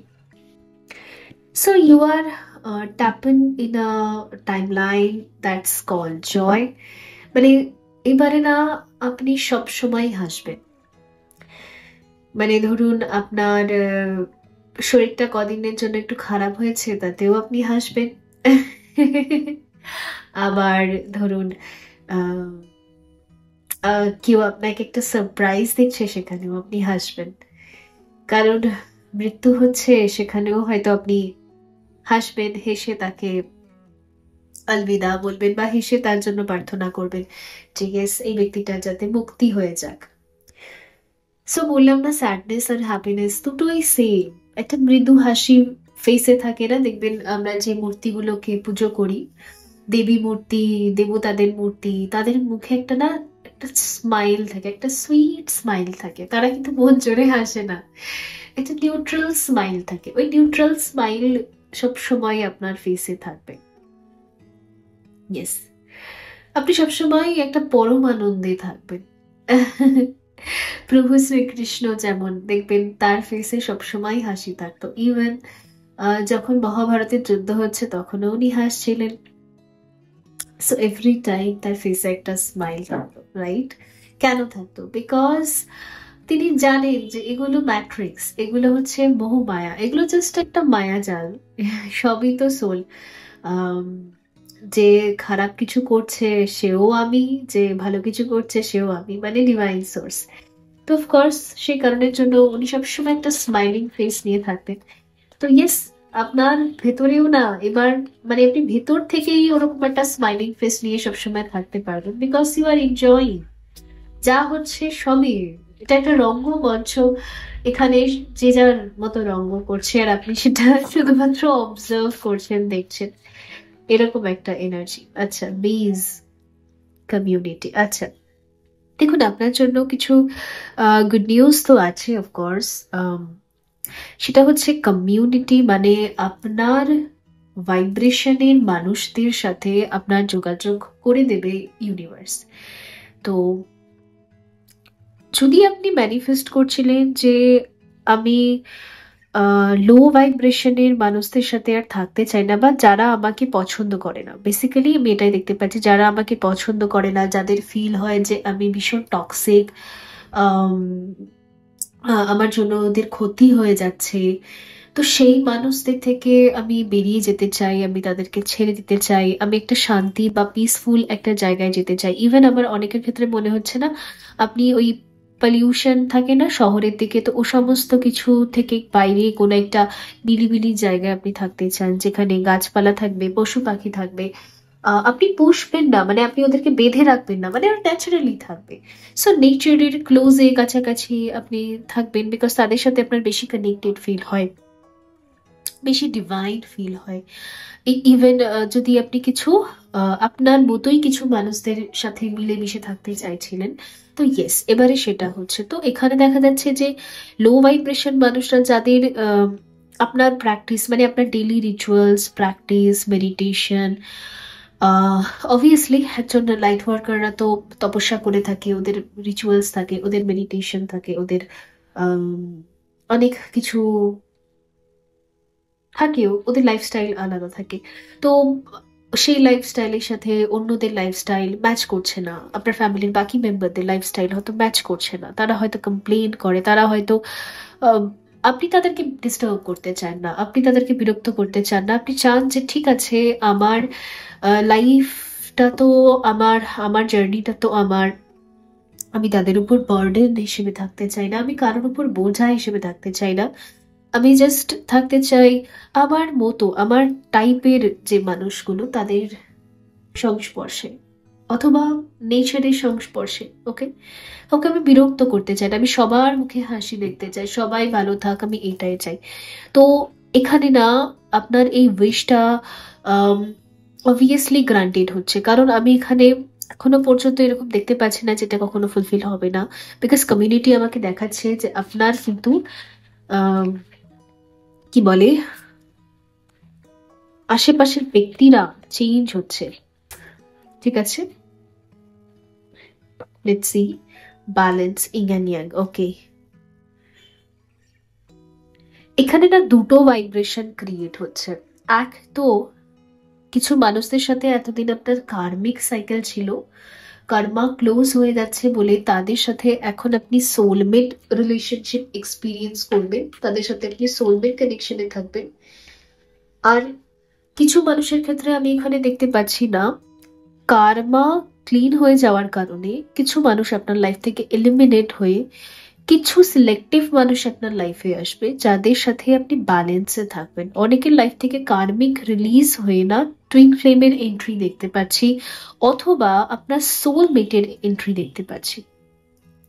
So you are tapping in a timeline that's called joy. মানে এবারে না আপনি সব সময় হাসবেন, মানে ধরুন আপনার শরীরটা কদিনের জন্য একটু খারাপ হয়েছে, তাতেও আপনি হাসবেন। আবার ধরুন কেউ আপনাকে একটা সারপ্রাইজ দিচ্ছে, সেখানেও আপনি হাসবেন, কারণ মৃত্যু হচ্ছে, সেখানেও হয়তো আপনি হাসবেন, হেসে তাকে আলবিদা বলবেন বা হেসে তার জন্য প্রার্থনা করবেন যে ইয়েস, এই ব্যক্তিটার যাতে মুক্তি হয়ে যাক। সো বললাম না, স্যাডনেস আর হ্যাপিনেস দুটোই সেম, একটা মৃদু হাসি ফেসে থাকে না, দেখবেন আমরা যে মূর্তিগুলোকে পুজো করি, দেবী মূর্তি, দেবতাদের মূর্তি, তাদের মুখে একটা না একটা স্মাইল থাকে, একটা সুইট স্মাইল থাকে, তারা কিন্তু মন জোরে হাসে না, একটা নিউট্রাল স্মাইল থাকে, ওই নিউট্রাল স্মাইল সব সময় আপনার ফেসে থাকবে। ইয়েস, আপনি সবসময় একটা পরম আনন্দে থাকবেন। প্রভু শ্রীকৃষ্ণ যেমন দেখবেন তার ফেসে সবসময় হাসি থাকতো, ইভেন যখন মহাভারতের যুদ্ধ হচ্ছে তখনও উনি হাসছিলেন। সো এভরি টাইম তার ফেসে একটা স্মাইল থাকতো, রাইট? কেন থাকতো? বিকজ তিনি জানেন যে এগুলো ম্যাট্রিক্স, এগুলো হচ্ছে মোহমায়া, এগুলো জাস্ট একটা মায়াজাল, সবই তো সোল। যে খারাপ কিছু করছে সেও আমি, যে ভালো কিছু করছে সেও আমি, মানে ডিভাইন সোর্স। তো অফকোর্স সেই কারণের জন্য উনি সবসময় একটা স্মাইলিং ফেস নিয়ে থাকতেন। তো ইয়েস, আপনার ভেতরেও না এবার মানে আপনি ভেতর থেকেই ওরকম একটা স্মাইলিং ফেস নিয়ে সবসময় থাকতে পারবেন, বিকজ ইউ আর এনজয়িং যা হচ্ছে সবই। এটা একটা রঙ্গমঞ্চ, এখানে যে যার মতো রঙ্গ করছে আর আপনি সেটা শুধুমাত্র অবজার্ভ করছেন, দেখছেন, এরকম একটা এনার্জি। আচ্ছা, বেজ কমিউনিটি। আচ্ছা, দেখুন আপনার জন্য কিছু গুড নিউজ তো আছে অফকোর্স। সেটা হচ্ছে কমিউনিটি মানে আপনার ভাইব্রেশনের মানুষদের সাথে আপনার যোগাযোগ করে দেবে ইউনিভার্স। তো যদি আপনি ম্যানিফেস্ট করছিলেন যে আমি লো ভাইব্রেশনের মানুষদের সাথে আর থাকতে চাই না, বা যারা আমাকে পছন্দ করে না, বেসিক্যালি আমি এটাই দেখতে পাচ্ছি, যারা আমাকে পছন্দ করে না, যাদের ফিল হয় যে আমি ভীষণ টক্সিক, আমার জন্য ওদের ক্ষতি হয়ে যাচ্ছে, তো সেই মানুষদের থেকে আমি বেরিয়ে যেতে চাই, আমি তাদেরকে ছেড়ে দিতে চাই, আমি একটা শান্তি বা পিসফুল একটা জায়গায় যেতে চাই। ইভেন আমার অনেকের ক্ষেত্রে মনে হচ্ছে না আপনি ওই পলিউশন থাকে না শহরের দিকে, তো ও সমস্ত কিছু থেকে বাইরে কোনো একটা নিরিবিলি জায়গায় আপনি থাকতে চান, যেখানে গাছপালা থাকবে, পশু পাখি থাকবে। আপনি পুষবেন না মানে আপনি ওদেরকে বেঁধে রাখবেন না, মানে ওরা ন্যাচারালি থাকবে। সো নেচারের ক্লোজে কাছাকাছি আপনি থাকবেন, বিকজ তাদের সাথে আপনার বেশি কানেক্টেড ফিল হয়, বেশি ডিভাইন ফিল হয়। ইভেন যদি আপনি কিছু আপনার মতোই কিছু মানুষদের সাথে মিলেমিশে থাকতে চাইছিলেন, তো ইয়েস এবারে সেটা হচ্ছে। তো এখানে দেখা যাচ্ছে যে লো ভাইব্রেশন মানুষরা যাদের আপনার প্র্যাকটিস মানে আপনার daily rituals practice meditation, obviously একজন লাইট ওয়ার্কাররা তো তপস্যা করে থাকে, ওদের রিচুয়ালস থাকে, ওদের মেডিটেশন থাকে, ওদের আম, অনেক কিছু থাকেও, ওদের লাইফস্টাইল আলাদা থাকে। তো সেই লাইফস্টাইলের সাথে অন্যদের লাইফস্টাইল ম্যাচ করছে না, আপনার ফ্যামিলির বাকি মেম্বারদের লাইফস্টাইল হয়তো ম্যাচ করছে না, তারা হয়তো কমপ্লেন করে, তারা হয়তো আহ, আপনি তাদেরকে ডিস্টার্ব করতে চান না, আপনি তাদেরকে বিরক্ত করতে চান না, আপনি চান যে ঠিক আছে আমার লাইফটা তো আমার, আমার জার্নিটা তো আমার, আমি তাদের উপর বার্ডেন হিসেবে থাকতে চাই না, আমি কারোর উপর বোঝা হিসেবে থাকতে চাই না, আমি জাস্ট থাকতে চাই আমার মতো, আমার টাইপের যে মানুষগুলো তাদের সংস্পর্শে অথবা নেচারের সংস্পর্শে। ওকে, ওকে আমি বিরক্ত করতে চাই না, আমি সবার মুখে হাসি দেখতে চাই, সবাই ভালো থাক, আমি এটাই চাই। তো এখানে না আপনার এই উইশটা অবভিয়াসলি গ্রান্টেড হচ্ছে, কারণ আমি এখানে এখনো পর্যন্ত এরকম দেখতে পাচ্ছি না যেটা কখনো ফুলফিল হবে না, বিকজ কমিউনিটি আমাকে দেখাচ্ছে যে আপনার কিন্তু আম, কি বলে আশেপাশের ব্যক্তিরা চেঞ্জ হচ্ছে। ঠিক আছে, লেটস সি ব্যালেন্স ইং অ্যান্ড ইয়াং। ওকে, এখানে না দুটো ভাইব্রেশন ক্রিয়েট হচ্ছে। এক তো কিছু মানুষদের সাথে এতদিন আপনার কার্মিক সাইকেল ছিল, কর্মা ক্লোজ হয়ে যাচ্ছে বলে তাদের সাথে এখন আপনি সোলমেট রিলেশনশিপ এক্সপিরিয়েন্স করবেন, তাদের সাথে আপনি সোলমেট কানেকশনে থাকবেন। আর কিছু মানুষের ক্ষেত্রে আমি এখানে দেখতে পাচ্ছি না কার্মা ক্লিন হয়ে যাওয়ার কারণে কিছু মানুষ আপনার লাইফ থেকে এলিমিনেট হয়ে কিছু সিলেক্টিভ মানুষ আপনার লাইফে আসবে যাদের সাথে আপনি ব্যালেন্সে থাকবেন। অনেকের লাইফ থেকে কার্মিক রিলিজ হয়ে না টুইন ফ্লেমের এন্ট্রি দেখতে পাচ্ছি, অথবা আপনার সোলমেটের এন্ট্রি দেখতে পাচ্ছি,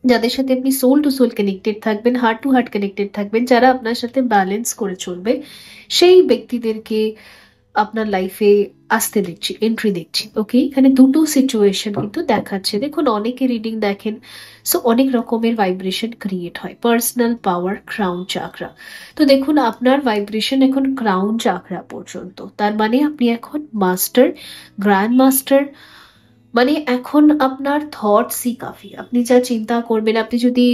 যাদের সাথে আপনি সোল টু সোল কানেক্টেড থাকবেন, হার্ট টু হার্ট কানেক্টেড থাকবেন, যারা আপনার সাথে ব্যালেন্স করে চলবে, সেই ব্যক্তিদেরকে আপনার লাইফে আসতে দেখছি, এন্ট্রি দেখছি। ওকে, এখানে দুটো সিচুয়েশন কিন্তু দেখাচ্ছে। দেখুন অনেকে রিডিং দেখেন, সো অনেক রকমের ভাইব্রেশন ক্রিয়েট হয়। পার্সোনাল পাওয়ার, ক্রাউন চাকরা। তো দেখুন আপনার ভাইব্রেশন এখন ক্রাউন চাকরা পর্যন্ত, তার মানে আপনি এখন মাস্টার, গ্র্যান্ড মাস্টার, মানে এখন আপনার থটসই কাফি, আপনি যা চিন্তা করবেন। আপনি যদি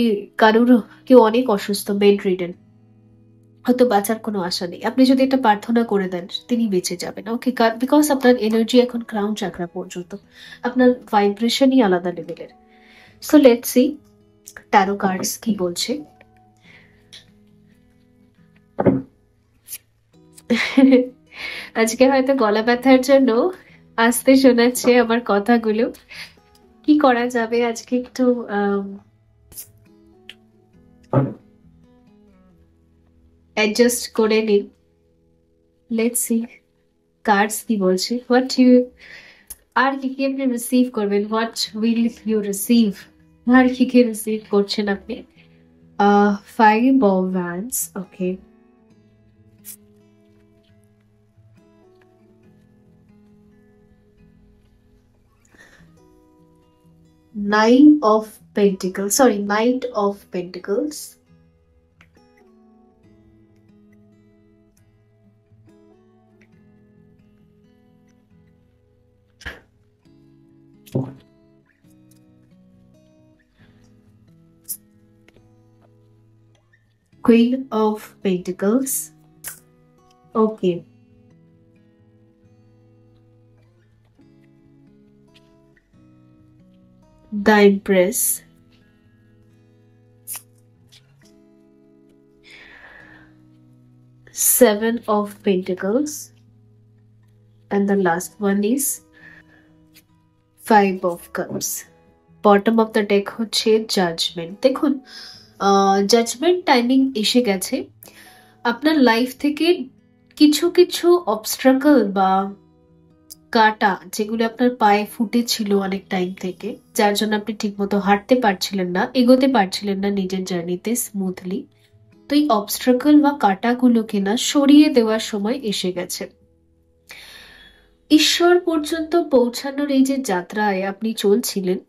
কারোর, কেউ অনেক অসুস্থ, বেড রিডেন, হয়তো বাঁচার কোনো আশা নেই, আপনি যদি এটা প্রার্থনা করে দেন তিনি বেঁচে যাবেন। ওকে, বিকজ আপনার এনার্জি এখন ক্রাউন চাকরা পর্যন্ত, আপনার ভাইব্রেশনই আলাদা লেভেলের। So let's see taro cards কি বলছে। আজকে হয়তো গলা ব্যথার জন্য আস্তে শোনাচ্ছে আমার কথাগুলো, কি করা যাবে, আজকে একটু অ্যাডজাস্ট করে নিন। লেটস সি কার্ডস কি বলছে। হোয়াট ইউ আর কি কি আপনি রিসিভ করবেন, হোয়াট উইল ইউ রিসিভ, আর কি কি রিসিভ করছেন আপনি। Five of wands, okay. Nine of pentacles, sorry, night of pentacles, Queen of Pentacles, okay. The Empress, Seven of Pentacles, and the last one is Five of Cups. Bottom of the deck হচ্ছে Judgment. দেখুন, judgement timing এসে গেছে। আপনার life থেকে কিছু কিছু obstacle বা কাটা যেগুলো আপনার পায়ে ফুটেছিল অনেক টাইম থেকে, যার জন্য আপনি ঠিকমতো হাঁটতে পারছিলেন না, এগোতে পারছিলেন না নিজের জার্নিতে স্মুথলি, তো এই অবস্ট্রাকল বা কাটাগুলোকে না সরিয়ে দেওয়ার সময় এসে গেছে। ঈশ্বর পর্যন্ত পৌঁছানোর এই যে যাত্রায় আপনি চলছিলেন,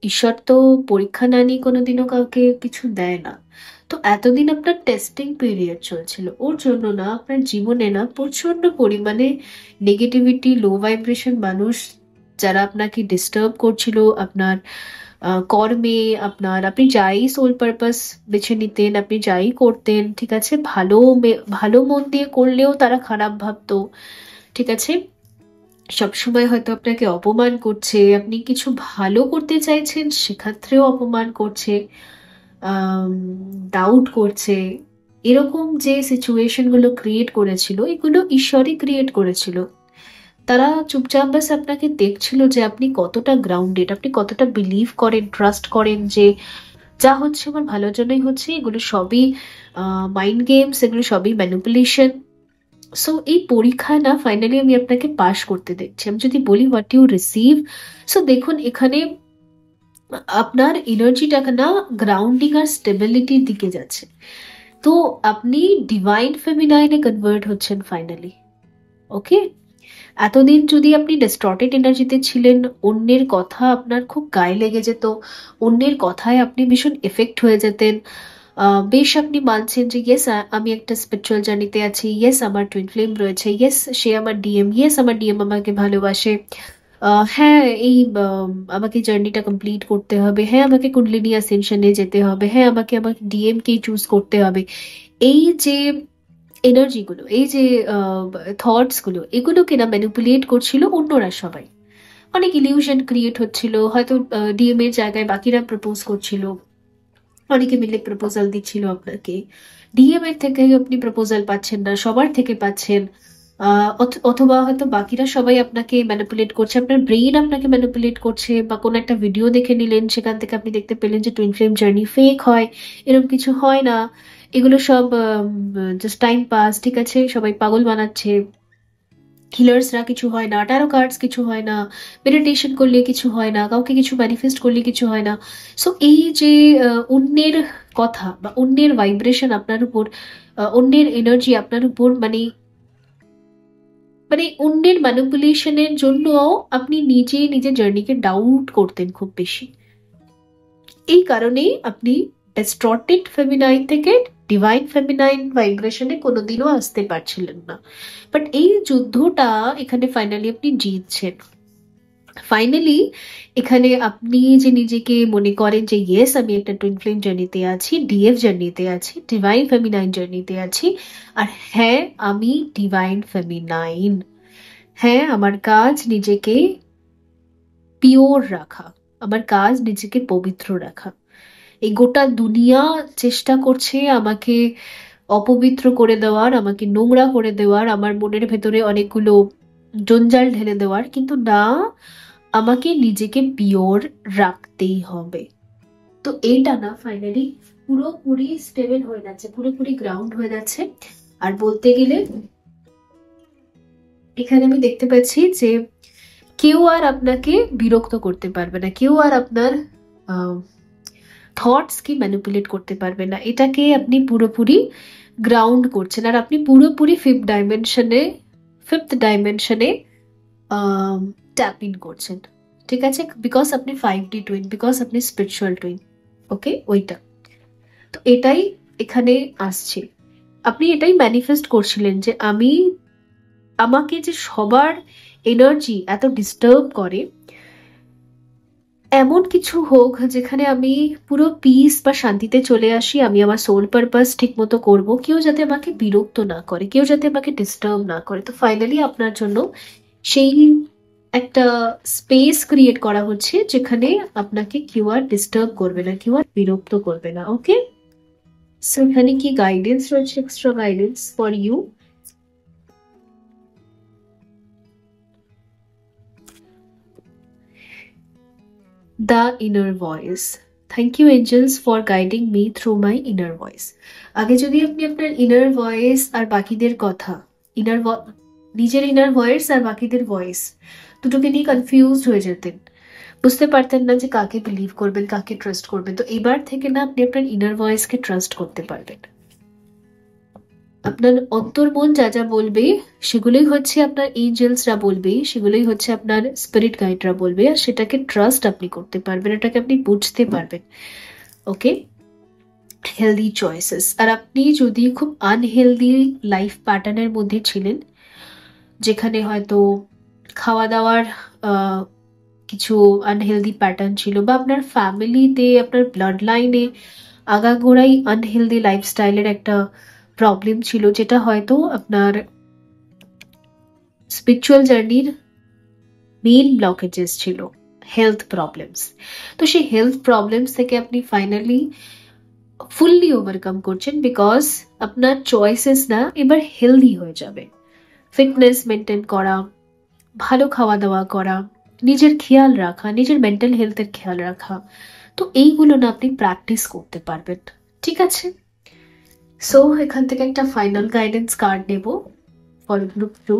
ঈশ্বর তো পরীক্ষা না নিয়ে কোনোদিনও কাউকে কিছু দেয় না। তো এতদিন আপনার টেস্টিং পিরিয়ড চলছিল, ওর জন্য না আপনার জীবনে না প্রচন্ড পরিমাণে নেগেটিভিটি, লো ভাইব্রেশন মানুষ যারা আপনাকে ডিস্টার্ব করছিল আপনার কর্মে, আপনি যাই সোল পারপাস বেছে নিতেন, আপনি যাই করতেন, ঠিক আছে, ভালো মন দিয়ে করলেও তারা খারাপ ভাবতো, ঠিক আছে, সবসময় হয়তো আপনাকে অপমান করছে, আপনি কিছু ভালো করতে চাইছেন সেক্ষেত্রেও অপমান করছে, ডাউট করছে, এরকম যে সিচুয়েশন গুলো ক্রিয়েট করেছিল এগুলো ঈশ্বরই ক্রিয়েট করেছিল। তারা চুপচাপ বাস আপনাকে দেখছিল যে আপনি কতটা গ্রাউন্ডেড, আপনি কতটা বিলিভ করেন, ট্রাস্ট করেন যে যা হচ্ছে আমার ভালোর জন্যই হচ্ছে, এগুলো সবই মাইন্ড গেমস, এগুলো সবই ম্যানিপুলেশন। সো এই পরীক্ষায় না ফাইনালি আমি আপনাকে পাশ করতে দেখছি। আমি যদি বলি হোয়াট ইউ রিসিভ, সো দেখুন এখানে আপনার এনার্জিটাকে না গ্রাউন্ডিং আর স্টেবিলিটির দিকে যাচ্ছে। তো আপনি ডিভাইন ফেমিনাইনে কনভার্ট হচ্ছেন ফাইনালি, ওকে। এতদিন যদি আপনি ডিস্টর্টেড এনার্জিতে ছিলেন, অন্যের কথা আপনার খুব গায়ে লেগে যেত, অন্যের কথায় আপনি ভীষণ এফেক্ট হয়ে যেতেন, বেশ আপনি মানছেন যে ইয়েস আমি একটা স্পিরিচুয়াল জার্নিতে আছি, ইয়েস আমার টুইন ফ্লেম রয়েছে, ইয়েস সে আমার ডিএম, ইয়েস আমার ডিএম আমাকে ভালোবাসে, হ্যাঁ এই আমাকে জার্নিটা কমপ্লিট করতে হবে, হ্যাঁ আমাকে কুণ্ডলিনী অ্যাসেনশনে যেতে হবে, হ্যাঁ আমাকে আমার ডিএম কেই চুজ করতে হবে। এই যে এনার্জি গুলো, এই যে থটস গুলো, এগুলোকে না ম্যানিপুলেট করছিল অন্যরা সবাই। অনেক ইলিউশন ক্রিয়েট হচ্ছিল, হয়তো ডিএম এর জায়গায় বাকিরা প্রপোজ করছিল, অনেকে মিলে প্রপোজাল দিচ্ছিল আপনাকে, ডিএম এর থেকে আপনি প্রপোজাল পাচ্ছেন না, সবার থেকে পাচ্ছেন, অথবা হয়তো বাকিরা সবাই আপনাকে ম্যানিপুলেট করছে, আপনার ব্রেইন আপনাকে ম্যানিপুলেট করছে, বা কোনো একটা ভিডিও দেখে নিলেন, সেখান থেকে আপনি দেখতে পেলেন যে টুইন ফ্লেম জার্নি ফেক হয়, এরকম কিছু হয় না, এগুলো সব জাস্ট টাইম পাস, ঠিক আছে, সবাই পাগল বানাচ্ছে, হিলার্সরা কিছু হয় না, ট্যারো কার্ডস কিছু হয় না, মেডিটেশন করলে কিছু হয় না, কাউকে কিছু ম্যানিফেস্ট করলে কিছু হয় না। সো এই যে অন্যের কথা বা অন্যের ভাইব্রেশন আপনার উপর, অন্যের এনার্জি আপনার উপর, মানে মানে অন্যের ম্যানিপুলেশনের জন্য আপনি নিজে নিজের জার্নিকে ডাউট করতেন খুব বেশি। এই কারণেই আপনি ডিস্টর্টেড ফেমিনাইন থেকে ডিভাইন ফেমিনাইন ভাইব্রেশনে কোনোদিনও আসতে পারছিলেন না। বাট এই যুদ্ধটা এখানে ফাইনালি আপনি জিতছেন। ফাইনালি এখানে আপনি যে নিজেকে মনে করেন যে ইয়েস আমি একটা টুইন ফ্লেম জার্নিতে আছি, ডিএফ জার্নিতে আছি, ডিভাইন ফেমিনাইন জার্নিতে আছি, আর হ্যাঁ আমি ডিভাইন ফেমিনাইন, হ্যাঁ আমার কাজ নিজেকে পিওর রাখা, আমার কাজ নিজেকে পবিত্র রাখা। এই গোটা দুনিয়া চেষ্টা করছে আমাকে অপবিত্র করে দেওয়ার, আমাকে নোংরা করে দেওয়ার, আমার মনের ভেতরে অনেকগুলো জঞ্জাল ঢেলে দেওয়ার, কিন্তু না, আমাকে নিজেকে পিওর রাখতেই হবে। তো এইটা না ফাইনালি পুরোপুরি স্টেবল হয়ে যাচ্ছে, পুরোপুরি গ্রাউন্ড হয়ে যাচ্ছে। আর বলতে গেলে এখানে আমি দেখতে পাচ্ছি যে কেউ আর আপনাকে বিরক্ত করতে পারবে না, কেউ আর আপনার থটস কি ম্যানিপুলেট করতে পারবে না। এটাকে আপনি পুরোপুরি গ্রাউন্ড করছেন, আর আপনি পুরোপুরি ফিফথ ডাইমেনশনে ট্যাপ ইন করছেন, ঠিক আছে? বিকজ আপনি 5D টুইন, বিকজ আপনি স্পিরিচুয়াল টুইন। ওকে, ওইটা তো এটাই এখানে আসছে। আপনি এটাই ম্যানিফেস্ট করছিলেন যে আমাকে যে সবার এনার্জি এত ডিস্টার্ব করে, এমন কিছু হোক যেখানে আমি পুরো পিস বা শান্তিতে চলে আসি, আমি আমার সোল পারপাস ঠিক মতো করবো, কেউ যাতে আমাকে বিরক্ত না করে, কেউ যাতে আমাকে ডিস্টার্ব না করে। তো ফাইনালি আপনার জন্য সেই একটা স্পেস ক্রিয়েট করা হচ্ছে যেখানে আপনাকে কেউ আর ডিস্টার্ব করবে না, কেউ আর বিরক্ত করবে না। ওকে, সো এখানে কি গাইডেন্স রয়েছে, extra guidance for you? The inner voice. Thank you angels for guiding me through my inner voice. আগে যদি আপনি আপনার ইনার ভয়েস আর বাকিদের কথা, নিজের ইনার ভয়েস আর বাকিদের ভয়েস দুটোকে নিয়ে কনফিউজ হয়ে যেতেন, বুঝতে পারতেন না যে কাকে বিলিভ করবেন, কাকে ট্রাস্ট করবেন, তো এবার থেকে না আপনি আপনার ইনার ভয়েসকে ট্রাস্ট করতে পারবেন। আপনার অন্তর্মন যা যা বলবে সেগুলোই হচ্ছে আপনার এঞ্জেলসরা বলবে, সেগুলোই হচ্ছে আপনার স্পিরিট গাইডরা বলবে, আর সেটাকে ট্রাস্ট আপনি করতে পারবেন, এটাকে আপনি বুঝতে পারবেন। ওকে, হেলদি চয়েসেস। আর আপনি যদি খুব আনহেলদি লাইফ প্যাটার্নের মধ্যে ছিলেন, যেখানে হয়তো খাওয়া দাওয়ার কিছু আনহেলদি প্যাটার্ন ছিল, বা আপনার ফ্যামিলিতে আপনার ব্লাড লাইনে আগাগোড়াই আনহেলদি লাইফস্টাইলের একটা প্রবলেম ছিল, যেটা হয়তো আপনার স্পিরিচুয়াল জার্নির মেইন ব্লকেজেস ছিল, হেলথ প্রবলেমস। তো সেই হেলথ প্রবলেমস থেকে আপনি ফাইনালি ফুললি ওভারকাম করছেন, বিকজ আপনার চয়েসেস না এবার হেলদি হয়ে যাবে। ফিটনেস মেনটেন করা, ভালো খাওয়া দাওয়া করা, নিজের খেয়াল রাখা, নিজের মেন্টাল হেলথের খেয়াল রাখা, তো এইগুলো না আপনি প্র্যাকটিস করতে পারবেন, ঠিক আছে? সো এখান থেকে একটা ফাইনাল গাইডেন্স কার্ড নেব ফর গ্রুপ 2।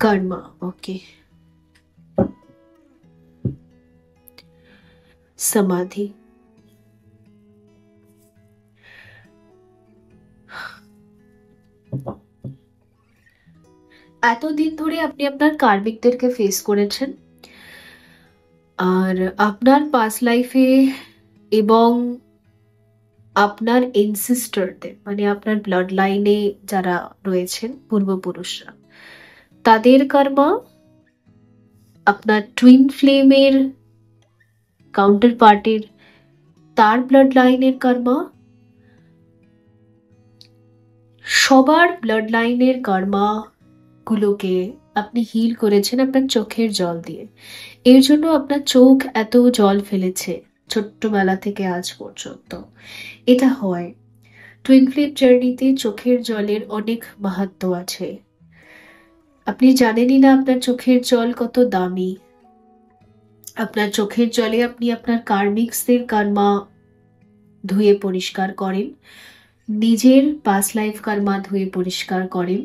কর্মা, ওকে। সমাধি। এতদিন ধরে আপনি আপনার কার্মিকদেরকে ফেস করেছেন, আর আপনার পাস্ট লাইফে এবং আপনার এনসিস্টারদের, মানে আপনার ব্লাড লাইনে যারা রয়েছেন পূর্বপুরুষরা, তাদের কর্মা, আপনার টুইন ফ্লেমের কাউন্টার পার্টির তার ব্লাড লাইনের কর্মা, সবার ব্লাড লাইনের কর্মা গুলোকে আপনি হিল করেছেন আপনার চোখের জল দিয়ে। এর জন্য আপনার চোখ এত জল ফেলেছে ছোট্টবেলা থেকে আজ পর্যন্ত। এটা হয়, টুইন ফ্লেম জার্নিতে চোখের জলের অনেক মাহাত্ম্য আছে। আপনি জানেনই না আপনার চোখের জল কত দামি। আপনার চোখের জলে আপনি আপনার কার্মিক্সদের কর্মা ধুয়ে পরিষ্কার করেন, নিজের পাস্ট লাইফ কর্মা ধুয়ে পরিষ্কার করেন,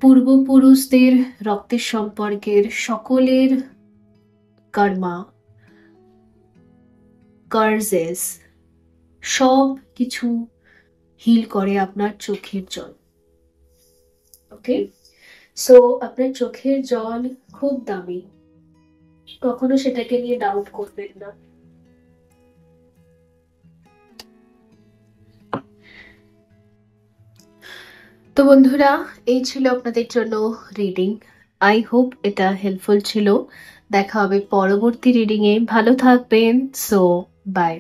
পূর্বপুরুষদের রক্তের সম্পর্কের সকলের কর্মা, কার্জেস, সব কিছু হিল করে আপনার চোখের জল। ওকে, সো আপনার চোখের জল খুব দামি, কখনো সেটাকে নিয়ে ডাউট করবেন না। তো বন্ধুরা, এই ছিল আপনাদের জন্য রিডিং। আই হোপ এটা হেল্পফুল ছিল। দেখা হবে পরবর্তী রিডিং এ। ভালো থাকবেন। So by.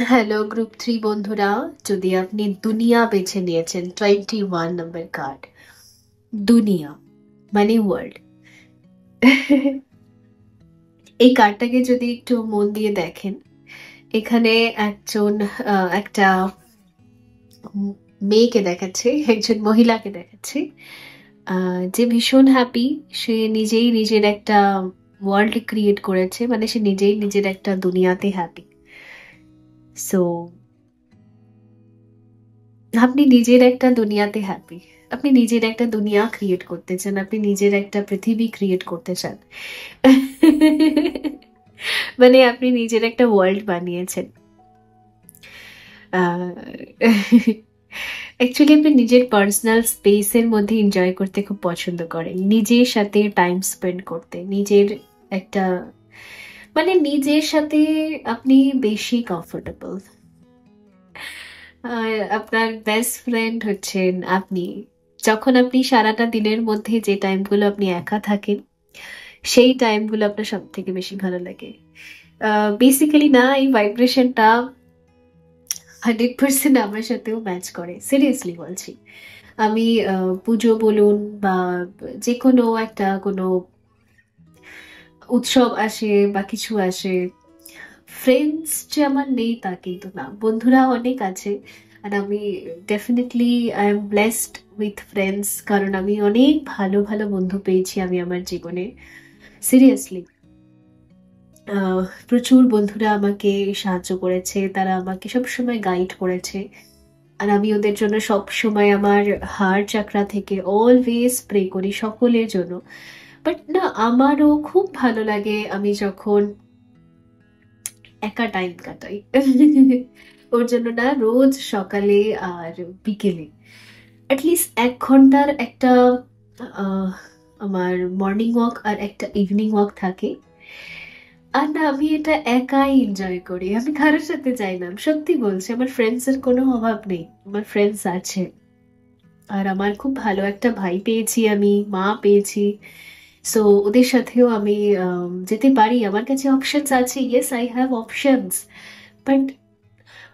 হ্যালো গ্রুপ 3 বন্ধুরা, যদি আপনি দুনিয়া বেছে নিয়েছেন, 21 নম্বর কার্ড, দুনিয়া মানে ওয়ার্ল্ড। এই কার্ডটাকে যদি একটু মন দিয়ে দেখেন, এখানে একটা মেয়েকে দেখাচ্ছে, একজন মহিলাকে দেখাচ্ছে, যে ভীষণ হ্যাপি। সে নিজেই নিজের একটা ওয়ার্ল্ড ক্রিয়েট করেছে, মানে সে নিজেই নিজের একটা দুনিয়াতে হ্যাপি। সো আপনি নিজের একটা দুনিয়াতে হ্যাপি, আপনি নিজের একটা দুনিয়া ক্রিয়েট করতে চান, আপনি নিজের একটা পৃথিবী ক্রিয়েট করতে চান। মানে আপনি নিজের একটা ওয়ার্ল্ড বানিয়েছেন। অ্যাকচুয়ালি আপনি নিজের পার্সোনাল স্পেসের মধ্যে এনজয় করতে খুব পছন্দ করেন, নিজের সাথে টাইম স্পেন্ড করতে, নিজের একটা মানে নিজের সাথে আপনি বেশি কমফোর্টেবল। আর আপনার বেস্ট ফ্রেন্ড হচ্ছেন আপনি। যখন আপনি সারাটা দিনের মধ্যে যে টাইমগুলো আপনি একা থাকেন, সেই টাইমগুলো আপনার সব থেকে বেশি ভালো লাগে। বেসিক্যালি না, এই ভাইব্রেশনটা 100% আমার সাথেও ম্যাচ করে, সিরিয়াসলি বলছি। আমি পুজো বলুন বা যে কোনো উৎসব আসে বা কিছু আসে, ফ্রেন্ডস যে আমার নেই তা কিন্তু না, বন্ধুরা অনেক আছে। আর আমি definitely I am blessed with friends, কারণ আমি অনেক ভালো ভালো বন্ধু পেয়েছি আমি আমার জীবনে, সিরিয়াসলি। প্রচুর বন্ধুরা আমাকে সাহায্য করেছে, তারা আমাকে সবসময় গাইড করেছে। আর আমি ওদের জন্য সব সময় আমার হার্ট চাকরা থেকে অলওয়েজ প্রে করি সকলের জন্য। বাট না, আমারও খুব ভালো লাগে আমি যখন একা টাইম কাটাই। ওর জন্য না রোজ সকালে আর বিকেলে অ্যাটলিস্ট 1 ঘন্টার একটা আহ, আমার মর্নিং ওয়াক আর একটা ইভিনিং ওয়াক থাকে। আর না, আমি এটা একাই এনজয় করি, আমি কারোর সাথে যাই না, আমি সত্যি বলছি। আমার ফ্রেন্ডস এর কোনো অভাব নেই, আমার ফ্রেন্ডস আছে। আর আমার খুব ভালো একটা ভাই পেয়েছি, আমি মা পেয়েছি। সো ওদের সাথেও আমি যেতে পারি, আমার কাছে অপশনস আছে, yes I have options. But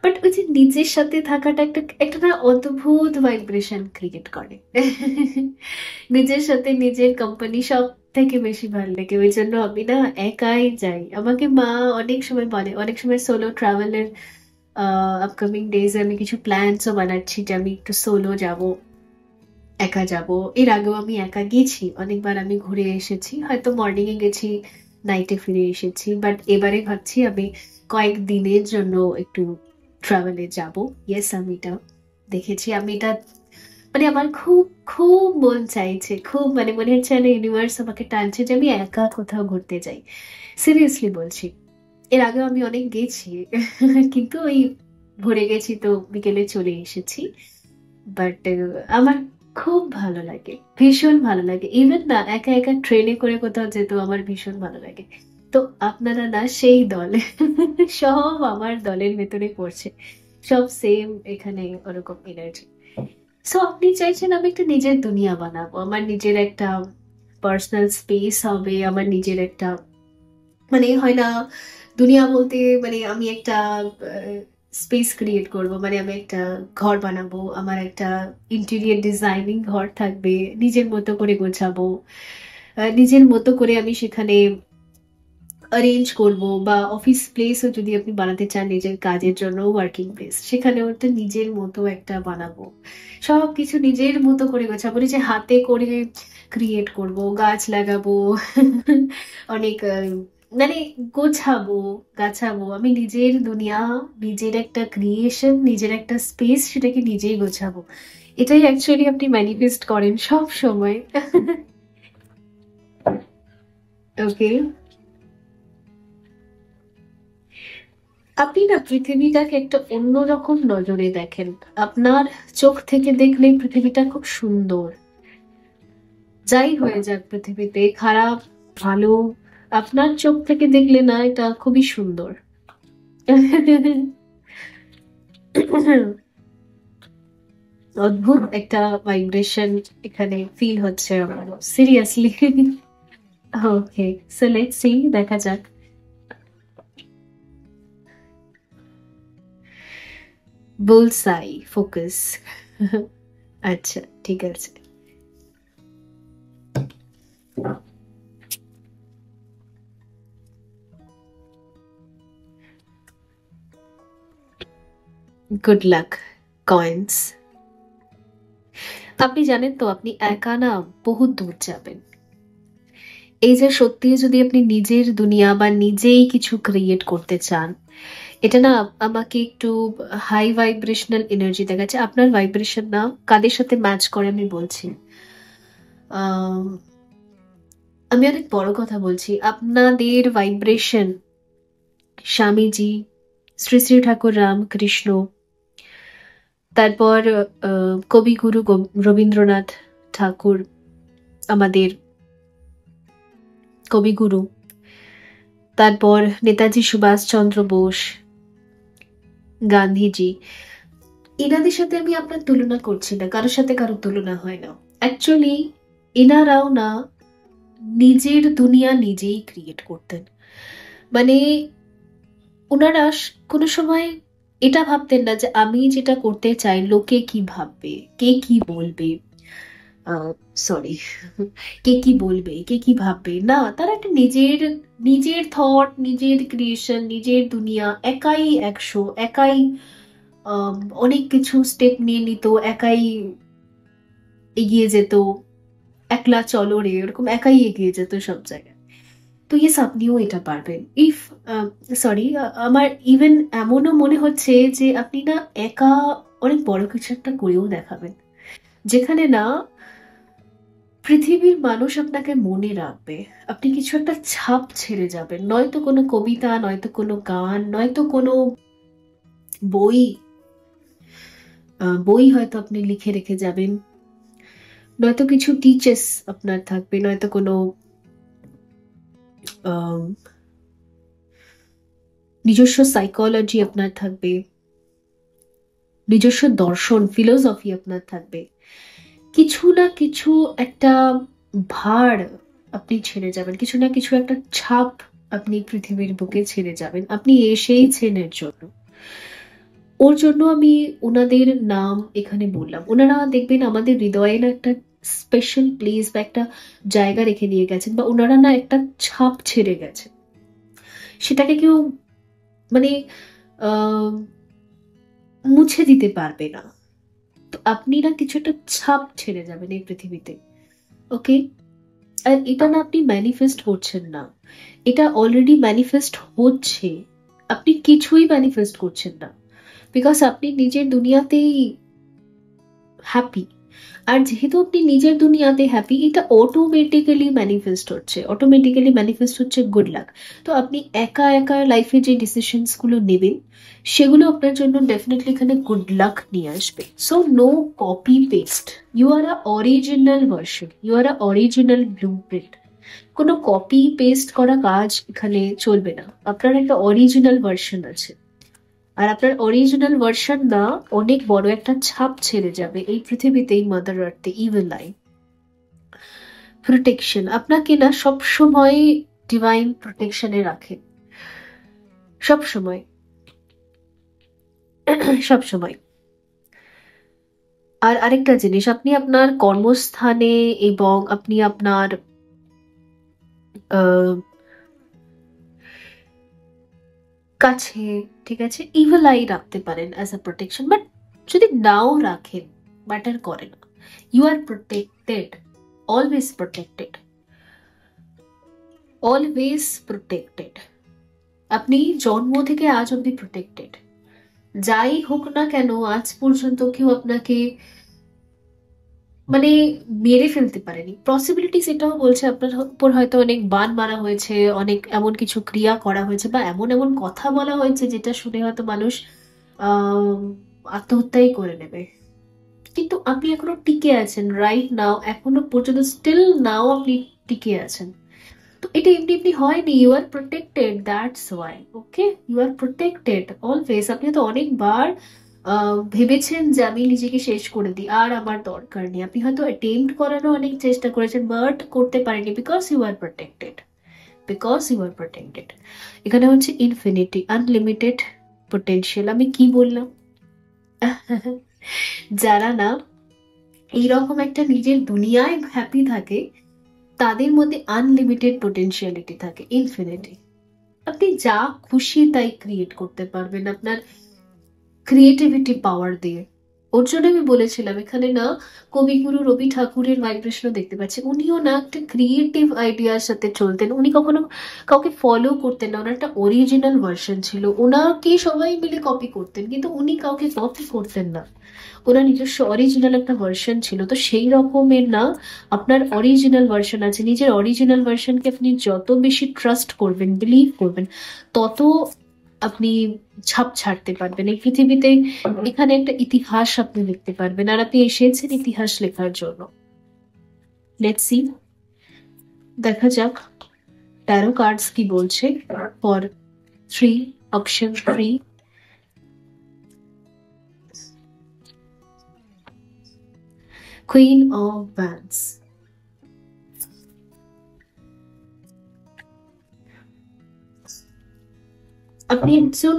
but ওই যে নিজের সাথে থাকাটা একটা একটা না অদ্ভুত ভাইব্রেশন ক্রিয়েট করে। নিজের সাথে নিজের কোম্পানি সব থেকে বেশি ভালো লাগে, ওই জন্য আমি না একাই যাই। আমাকে মা অনেক সময় বলে, অনেক সময় সোলো ট্রাভেলের আপকামিং ডেজে আমি কিছু প্ল্যানসও বানাচ্ছি যে আমি একটু সোলো যাব, একা যাব। এর আগেও আমি একা গেছি অনেকবার, আমি ঘুরে এসেছি, হয়তো মর্নিং এ গেছি, নাইটে ফিরে এসেছি। বাট এবারে ভাবছি আমি কয়েকদিনের জন্য একটু ট্রাভেলে যাব। ইয়েস, আমি এটা দেখেছি, আমি এটা মানে আমার খুব খুব মন চাইছে, খুব মানে মনে হচ্ছে না ইউনিভার্স আমাকে টানছে যে আমি একা কোথাও ঘুরতে যাই, সিরিয়াসলি বলছি। এর আগেও আমি অনেক গেছি, কিন্তু ওই ভোরে গেছি তো বিকেলে চলে এসেছি। বাট আমার খুব ভালো লাগে, ভীষণ ভালো লাগে। ইভেন না একা একা ট্রেনে করে কোথাও যেতেও আমার ভীষণ ভালো লাগে। তো আপনারা না সেই দল, সব আমার দলের ভেতরে পড়ছে, সব সেম এখানে ওরকম এনার্জি। সো আপনি চাইছেন আমি একটা নিজের দুনিয়া বানাবো, আমার নিজের একটা পার্সোনাল স্পেস হবে, আমার নিজের একটা মানে হয় না দুনিয়া বলতে, মানে আমি একটা স্পেস ক্রিয়েট করব, মানে আমি একটা ঘর বানাবো, আমার একটা ইন্টেরিয়র ডিজাইনিং ঘর থাকবে, নিজের মতো করে গোছাবো, নিজের মতো করে আমি সেখানে অ্যারেঞ্জ করব। বা অফিস প্লেসও যদি আপনি বানাতে চান নিজের কাজের জন্য, ওয়ার্কিং প্লেস, সেখানেও একটা নিজের মতো একটা বানাবো, সব কিছু নিজের মতো করে গোছাবো, নিজে হাতে করে ক্রিয়েট করব, গাছ লাগাবো। অনেক মানে গোছাবো, গাছাবো, আমি নিজের দুনিয়া, নিজের একটা ক্রিয়েশন, নিজের একটা স্পেস, সেটাকে নিজেই গোছাবো। এটাই অ্যাকচুয়ালি আপনি ম্যানিফেস্ট করেন সব সময়। ওকে, আপনি না পৃথিবীটাকে একটা অন্যরকম নজরে দেখেন। আপনার চোখ থেকে দেখলে পৃথিবীটা খুব সুন্দর। যাই হয়ে যাক পৃথিবীতে, খারাপ ভালো, আপনার চোখ থেকে দেখলে না এটা খুবই সুন্দর। অদ্ভুত একটা ভাইব্রেশন এখানে ফিল হচ্ছে আমার, seriously. Okay, so let's see, দেখা যাক। বুলসাই, ফোকাস। আচ্ছা, ঠিক আছে। Good luck coins. আপনি জানেন তো আপনি একা না বহুত দূর যাবেন। এই যে সত্যি যদি আপনি নিজের দুনিয়া বা নিজেই কিছু ক্রিয়েট করতে চান, এটা না আমাকে একটু হাই ভাইব্রেশনাল এনার্জি দেখাচ্ছে। আপনার ভাইব্রেশন না কাদের সাথে ম্যাচ করে আমি বলছি। আম, আমি অনেক বড় কথা বলছি, আপনাদের ভাইব্রেশন স্বামীজি, শ্রী শ্রী ঠাকুর রামকৃষ্ণ, তারপর কবিগুরু রবীন্দ্রনাথ ঠাকুর, আমাদের কবিগুরু, তারপর নেতাজি সুভাষচন্দ্র বোস, গান্ধীজি, এনাদের সাথে আমি আপনার তুলনা করছি না, কারোর সাথে কারোর তুলনা হয় না। অ্যাকচুয়ালি এনারাও না নিজের দুনিয়া নিজেই ক্রিয়েট করতেন। মানে ওনারা কোনো সময় এটা ভাবতেন না যে আমি যেটা করতে চাই লোকে কি ভাববে, কে কি বলবে, সরি, কে কি বলবে, কে কি ভাববে। না, তারা একটা নিজের নিজের থট, নিজের ক্রিয়েশন, নিজের দুনিয়া, একাই 100, একাই অনেক কিছু স্টেপ নিয়ে নিত, একাই এগিয়ে যেত, একলা চলো রে ওরকম একাই এগিয়ে যেত সব জায়গায়। তো ইয়েস, আপনিও এটা পারবেন। ইফ সরি, আমার ইভেন এমনও মনে হচ্ছে যে আপনি না একা অনেক বড় কিছু একটা করেও দেখাবেন, যেখানে না পৃথিবীর মানুষ আপনাকে মনে রাখবে। আপনি কিছু একটা ছাপ ছেড়ে যাবেন, নয়তো কোনো কবিতা, নয়তো কোনো গান, নয়তো কোনো বই, বই হয়তো আপনি লিখে রেখে যাবেন, নয়তো কিছু টিচেস আপনার থাকবে, নয়তো কোনো আম, নিজস্ব সাইকোলজি আপনার থাকবে, নিজস্ব দর্শন, ফিলোসফি আপনার থাকবে। কিছু না কিছু একটা ভার আপনি ছেড়ে যাবেন, কিছু না কিছু একটা ছাপ আপনি পৃথিবীর বুকে ছেড়ে যাবেন। আপনি এসেইছেন এর জন্য, ওর জন্য আমি ওনাদের নাম এখানে বললাম। ওনারা দেখবেন আমাদের হৃদয়ে না একটা স্পেশাল প্লেস বা একটা জায়গা রেখে দিয়ে গেছেন, বা ওনারা না একটা ছাপ ছেড়ে গেছে, সেটাকে কেউ মানে আহ মুছে দিতে পারবে না। তো আপনি না কিছু একটা ছাপ ছেড়ে যাবেন এই পৃথিবীতে, ওকে? আর এটা না আপনি ম্যানিফেস্ট করছেন না, এটা অলরেডি ম্যানিফেস্ট হচ্ছে। আপনি কিছুই ম্যানিফেস্ট করছেন না, বিকজ আপনি নিজের দুনিয়াতেই হ্যাপি। আর যেহেতু আপনি নিজের দুনিয়াতে হ্যাপি, এটা অটোমেটিক্যালি ম্যানিফেস্ট হচ্ছে, অটোমেটিক্যালি ম্যানিফেস্ট হচ্ছে গুড লাক। তো আপনি একা একা লাইফে যে ডিসিশনস গুলো নেবেন, সেগুলো আপনার জন্য ডেফিনেটলি এখানে গুড লাক নিয়ে আসবে। So no copy paste, you are a original version, you are a original blueprint. কোনো কপি পেস্ট করা কাজ এখানে চলবে না, আপনার একটা অরিজিনাল ভার্সন আছে। আর আপনার অরিজিনাল ভার্সন না অনেক বড় একটা ছাপ ছেড়ে যাবে এই পৃথিবীতে, এই মাদার আর্থে। ইভিল লাই প্রোটেকশন আপনাকে না সব সময় ডিভাইন প্রোটেকশনে রাখে, সব সময়, সব সময়। আর আরেকটা জিনিস, আপনি আপনার কর্মস্থানে এবং আপনি আপনার আহ, কাছে, ঠিক আছে, ইভিল আই রাখতে পারেন অ্যাজ আ প্রোটেকশন, বাট যদি নাও রাখেন ম্যাটার করে না। You are protected, always protected, always protected. আপনি জন্ম থেকে আজ অব্দি প্রোটেক্টেড। যাই হোক না কেন আজ পর্যন্ত কেউ আপনাকে মানে মেরে ফেলতে পারেনি। পসিবিলিটিস এটাও বলছে আপনার উপর হয়তো অনেক বান মারা হয়েছে, অনেক এমন কিছু ক্রিয়া করা হয়েছে, বা এমন এমন কথা বলা হয়েছে যেটা শুনে হয়তো মানুষ আহ আত্মহত্যাই করে নেবে। কিন্তু আপনি এখনো টিকে আছেন, রাইট নাও, এখনো পর্যন্ত স্টিল নাও আপনি টিকে আছেন। তো এটা এমনি এমনি হয়নি, you are protected, that's why. Okay, you are protected always. আপনি তো অনেকবার ভেবেছেন যে আমি নিজেকে শেষ করে দিই, আর আমার দরকার নেই। আপনি হয়তো অ্যাটেম্প্ট করারও অনেক চেষ্টা করেছেন, বাট করতে পারেনি, because you are protected, because you are protected. এখানে হচ্ছে ইনফিনিটি, আনলিমিটেড পোটেনশিয়াল। আমি কি বললাম? যারা না এইরকম একটা নিজের দুনিয়ায় হ্যাপি থাকে, তাদের মধ্যে আনলিমিটেড পোটেনশিয়ালিটি থাকে, ইনফিনিটি। আপনি যা খুশি তাই ক্রিয়েট করতে পারবেন। আপনার ক্রিয়েটিভিটি পাওয়ার দিয়ে। ওর জন্য আমি বলেছিলাম এখানে না কবিগুরু রবি ঠাকুরের ভাইব্রেশনও দেখতে পাচ্ছি। উনিও না একটা ক্রিয়েটিভ আইডিয়ার সাথে চলতেন, উনি কখনো কাউকে ফলো করতেন না, ওনার একটা অরিজিনাল ভার্সন ছিল। ওনাকে সবাই মিলে কপি করতেন কিন্তু উনি কাউকে কপি করতেন না, ওনার নিজস্ব অরিজিনাল একটা ভার্সন ছিল। তো সেই রকমের না আপনার অরিজিনাল ভার্সন আছে, নিজের অরিজিনাল ভার্সনকে আপনি যত বেশি ট্রাস্ট করবেন, বিলিভ করবেন, তত আপনি ছাপ ছাড়তে পারবেন এই পৃথিবীতে। এখানে একটা ইতিহাস আপনি লিখতে পারবেন, আর আপনি এসেছেন ইতিহাস লেখার জন্য। লেটস সি, দেখা যাক ট্যারো কার্ডস কি বলছে for 3 option 3। Queen of wands. আপনি একজন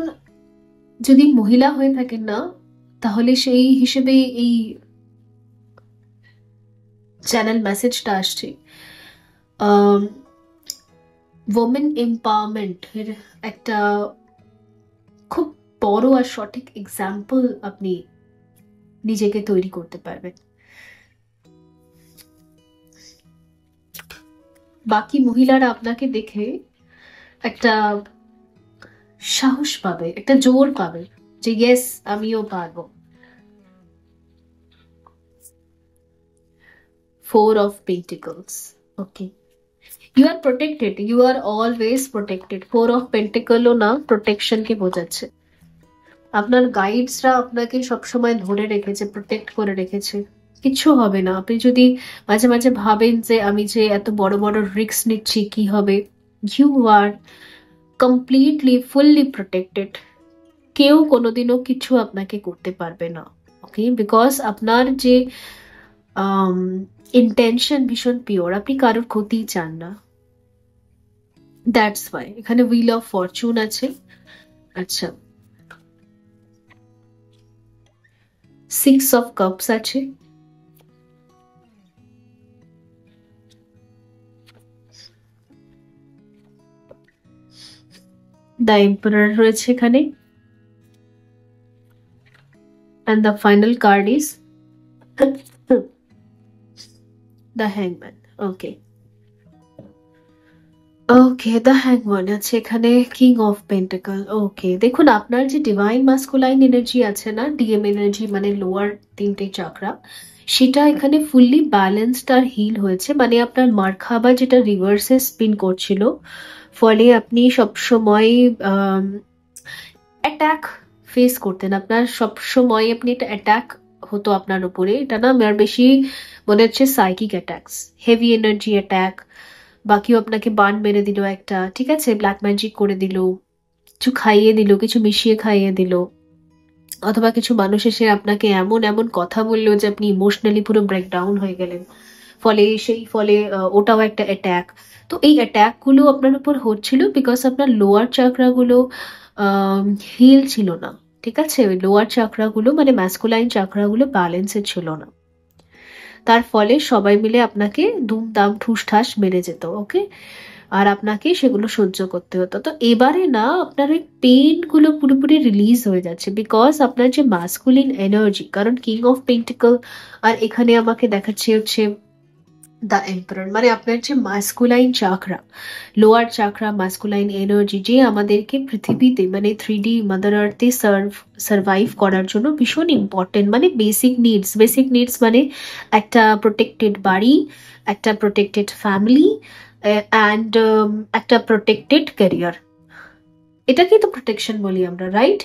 যদি মহিলা হয়ে থাকেন না, তাহলে সেই হিসেবে এই চ্যানেল মেসেজটা আসছে ওমেন এম্পাওয়ারমেন্ট এর একটা খুব বড় আর সঠিক এক্সাম্পল আপনি নিজেকে তৈরি করতে পারবেন। বাকি মহিলারা আপনাকে দেখে একটা সাহস পাবে, একটা জোর পাবে যে ইয়েস আমিও পারবো। 4 of Pentacles. Okay. You are protected. You are always protected. 4 of Pentacles ও না প্রোটেকশন কে বোঝাচ্ছে। আপনার গাইডসরা আপনাকে সবসময় ধরে রেখেছে, প্রোটেক্ট করে রেখেছে, কিছু হবে না। আপনি যদি মাঝে মাঝে ভাবেন যে আমি যে এত বড় বড় রিস্ক নিচ্ছি কি হবে, you are completely fully protected. কেউ কোনোদিনও কিছু আপনাকে করতে পারবে না। ওকে, বিকজ আপনার যে ইন্টেনশন ভীষণ পিওর, আপনি কারোর ক্ষতি চান না। দ্যাটস ওয়াই এখানে হুইল অফ ফরচুন আছে। আচ্ছা, 6 of Cups আছে, দ্য এম্পারার রয়েছে এখানে, and the final card is the Hangman. Okay. Okay, the হ্যাংম্যান আছে এখানে, কিং অফ পেন্টাকল। ওকে, দেখুন আপনার যে ডিভাইন মাস্কুলাইন এনার্জি আছে না, ডিএম এনার্জি মানে লোয়ার 3টে চাকরা, সেটা এখানে ফুললি ব্যালেন্সড আর হিল হয়েছে। মানে আপনার মার্খাবা যেটা রিভার্সে স্পিন করছিল, ফলে আপনি সবসময় অ্যাটাক ফেস করতেন। আপনার সবসময় আপনি একটা অ্যাটাক হতো আপনার উপরে। এটা না আমার বেশি মনে হচ্ছে psychic attacks, heavy energy attack, বা কেউ আপনাকে বান মেরে দিল একটা, ঠিক আছে, ব্ল্যাক ম্যাজিক করে দিল, কিছু খাইয়ে দিল, কিছু মিশিয়ে খাইয়ে দিল, অথবা কিছু মানুষ এসে আপনাকে এমন এমন কথা বললো যে আপনি ইমোশনালি পুরো ব্রেকডাউন হয়ে গেলেন। ফলে ওটাও একটা অ্যাট্যাক। তো এই অ্যাট্যাক গুলো আপনার উপর হচ্ছিল বিকজ আপনার লোয়ার চাকরাগুলো হিল ছিল না। ঠিক আছে, ওই লোয়ার চাকরাগুলো মানে ম্যাসকুলাইন চাকরাগুলো ব্যালেন্সে ছিল না। তার ফলে সবাই মিলে আপনাকে দুমদাম ঠুস ঠাস মেরে যেত। ওকে, আর আপনাকে সেগুলো সহ্য করতে হতো। তো এবারে না আপনার ওই পেন গুলো পুরোপুরি রিলিজ হয়ে যাচ্ছে বিকজ আপনার যে মাস্কুলিন এনার্জি, কারণ কিং অফ পেন্টিকল আর এখানে আমাকে দেখাচ্ছে হচ্ছে দ্য এম্পারার, মানে আপনার যে মাস্কুলাইন চাকরা, লোয়ার চাকরা, মাস্কুলাইন এনার্জি, যে আমাদেরকে পৃথিবীতে মানে 3D মাদার আর্থে সার্ভাইভ করার জন্য ভীষণ ইম্পর্টেন্ট। মানে বেসিক নিডস মানে একটা প্রোটেক্টেড বাড়ি, একটা প্রোটেক্টেড ফ্যামিলি, অ্যান্ড একটা প্রোটেক্টেড ক্যারিয়ার। এটাকেই তো প্রোটেকশন বলি আমরা, রাইট?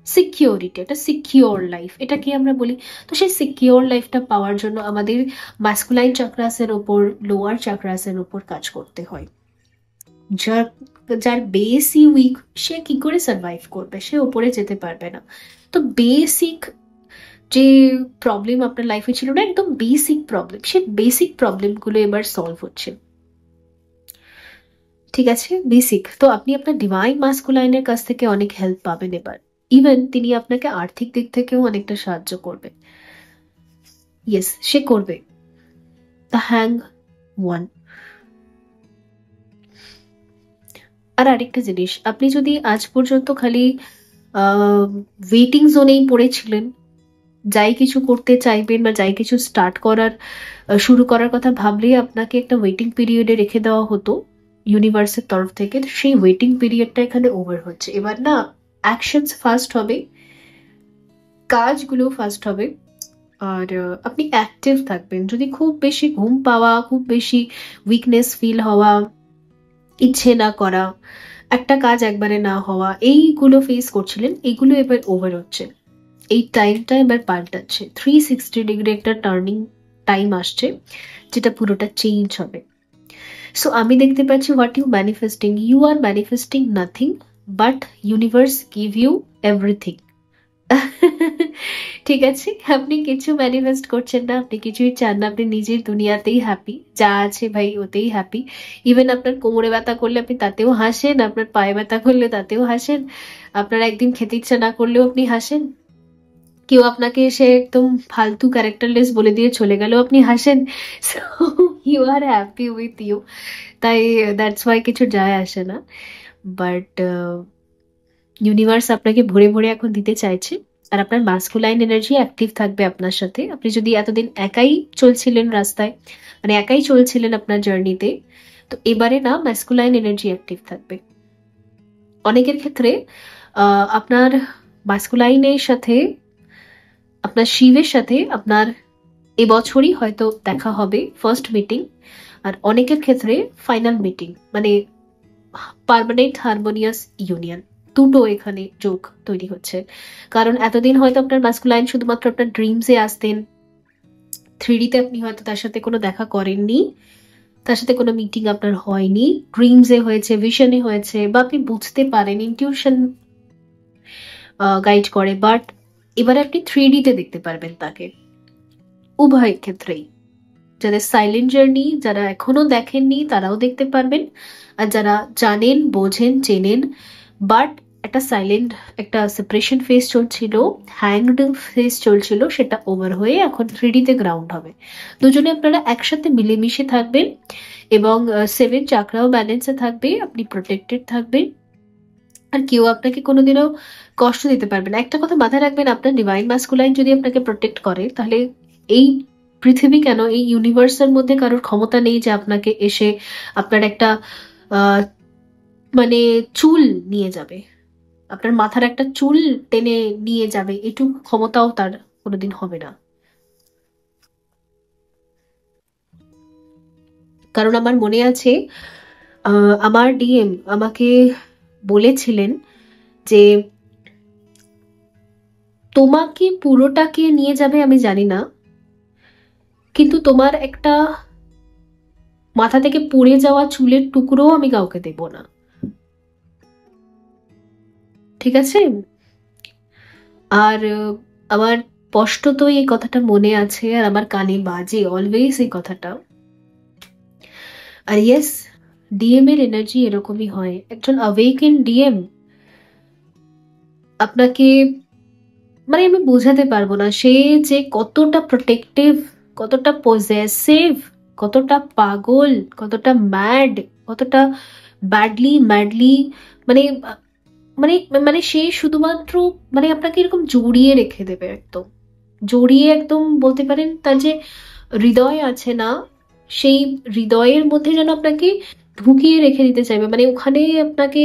সিকিউরিটি, একটা সিকিউর লাইফ, এটাকে আমরা বলি। তো সেই সিকিউর লাইফটা পাওয়ার জন্য আমাদের ম্যাসকুলাইন চাকরাসের ওপর, লোয়ার চাকরাসের ওপর কাজ করতে হয়। যার যার বেসই উইক, সে কি করে সার্ভাইভ করবে? সে ওপরে যেতে পারবে না। তো বেসিক যে প্রবলেম আপনার লাইফে ছিল না, একদম বেসিক প্রবলেম, সে বেসিক প্রবলেমগুলো এবার সলভ হচ্ছে। ঠিক আছে, বেসিক। তো আপনি আপনার ডিভাইন মাস্কুলাইনের কাছ থেকে অনেক হেল্প পাবেন এবার। ইভেন তিনি আপনাকে আর্থিক দিক থেকেও অনেকটা সাহায্য করবে। ইয়েস, সে করবে। The hang one. আর আরেকটা জিনিস, আপনি যদি আজ পর্যন্ত খালি ওয়েটিং জোনেই পড়েছিলেন। যাই কিছু করতে চাইবেন বা যাই কিছু শুরু করার কথা ভাবলেই আপনাকে একটা ওয়েটিং পিরিয়ডে রেখে দেওয়া হতো ইউনিভার্সের তরফ থেকে। সেই ওয়েটিং পিরিয়ডটা এখানে ওভার হচ্ছে। এবার না অ্যাকশনস ফাস্ট হবে, কাজগুলো ফাস্ট হবে, আর আপনি অ্যাক্টিভ থাকবেন। যদি খুব বেশি ঘুম পাওয়া, খুব বেশি উইকনেস ফিল হওয়া, ইচ্ছে না করা, একটা কাজ একবারে না হওয়া, এইগুলো ফেস করছিলেন, এগুলো এবার ওভার হচ্ছে। এই টাইমটা এবার পাল্টাচ্ছে। 360 ডিগ্রি একটা টার্নিং টাইম আসছে, যেটা পুরোটা চেঞ্জ হবে। সো আমি দেখতে পাচ্ছি what you are manifesting nothing, but universe give you everything. ঠিক আছে, আপনি কিছু ম্যানিফেস্ট করছেন না, আপনি কিছুই চান না, আপনি নিজের দুনিয়াতেই হ্যাপি, যা আছে ভাই ওতেই হ্যাপি। ইভেন আপনার কোমরে ব্যথা করলে আপনি তাতেও হাসেন, আপনার পায়ে ব্যথা করলে তাতেও হাসেন, আপনার একদিন খেতে ইচ্ছা না করলেও আপনি হাসেন, কেউ আপনাকে এসে একদম ফালতু ক্যারেক্টারলেস বলে দিয়ে চলে গেলেও আপনি হাসেন। So you are happy with you, তাই দ্যাটস ওয়াই কিছু যায় আসে না। বাট ইউনিভার্স আপনাকে ভরে ভরে এখন দিতে চাইছে, আর আপনার মাস্কুলাইন এনার্জি অ্যাক্টিভ থাকবে আপনার সাথে। আপনি যদি এতদিন একাই চলছিলেন রাস্তায়, মানে একাই চলছিলেন আপনার জার্নিতে, তো এবারে না ম্যাস্কুলাইন এনার্জি অ্যাক্টিভ থাকবে। অনেকের ক্ষেত্রে আপনার মাস্কুলাইনের সাথে, আপনার শিবের সাথে আপনার এবছরই হয়তো দেখা হবে ফার্স্ট মিটিং, আর অনেকের ক্ষেত্রে ফাইনাল মিটিং, মানে পার্মানেন্ট হারমোনিয়াস ইউনিয়ন, দুটো এখানে যোগ তৈরি হচ্ছে। কারণ এতদিন হয়তো আপনার মাস্কুলাইন শুধুমাত্র আপনার ড্রিমসে আসতেন, 3D-তে আপনি হয়তো তার সাথে কোনো দেখা করেননি, তার সাথে কোনো মিটিং আপনার হয়নি, ড্রিমসে হয়েছে, ভিশনে হয়েছে, বা আপনি বুঝতে পারেন, ইনটিউশন গাইড করে, বাট এবারে আপনি 3D-তে দেখতে পারবেন তাকে। উভয় ক্ষেত্রেই, যাদের সাইলেন্ট জার্নি, যারা এখনো দেখেননি তারাও দেখতে পারবেন, আর যারা জানেন, বোঝেন, চেনেন, বাট একটা সাইলেন্ট, একটা সেপারেশন ফেস চলছিল, হ্যাংড ফেস চলছিল, সেটা ওভার হয়ে এখন 3D-তে গ্রাউন্ড হবে। দুজনে আপনারা একসাথে মিলেমিশে থাকবেন, এবং 7 চাকরাও ব্যালেন্সে থাকবে, আপনি প্রোটেক্টেড থাকবেন, আর কেউ আপনাকে কোনোদিনও কষ্ট দিতে পারবে না। একটা কথা মাথায় রাখবেন, আপনার ডিভাইন মাস্কুলাইন যদি আপনাকে প্রোটেক্ট করে, তাহলে এই পৃথিবী কেন, এই ইউনিভার্সের মধ্যে কারোর ক্ষমতা নেই যে আপনাকে এসে আপনার একটা মানে চুল নিয়ে যাবে, আপনার মাথার একটা চুল টেনে নিয়ে যাবে, এটুকু ক্ষমতাও তার কোনোদিন হবে না। কারণ আমার মনে আছে, আমার ডিএম আমাকে বলেছিলেন যে তোমাকে পুরোটাকে নিয়ে যাবে আমি জানি না, কিন্তু তোমার একটা মাথা থেকে পড়ে যাওয়া চুলের টুকরো আমি কাউকে দেব না, ঠিক আছে? আর আমার স্পষ্ট তো এই কথাটা মনে আছে, আর আমার কানে বাজে অলওয়েজ এই কথাটা। আর ইয়েস, ডিএম এর এনার্জি এরকমই হয়। একজন অ্যাওয়েকেন ডিএম আপনাকে, মানে আমি বোঝাতে পারবো না, সে যে কতটা প্রোটেক্টিভ, কতটা পজেসিভ, কতটা পাগল, কতটা ম্যাড, কতটা ম্যাডলি, মানে মানে মানে সে শুধুমাত্র, মানে আপনাকে এরকম জড়িয়ে রেখে দেবে, একদম জড়িয়ে, একদম বলতে পারেন তার যে হৃদয় আছে না, সেই হৃদয়ের মধ্যে যেন আপনাকে ঢুকিয়ে রেখে দিতে চাইবে, মানে ওখানে আপনাকে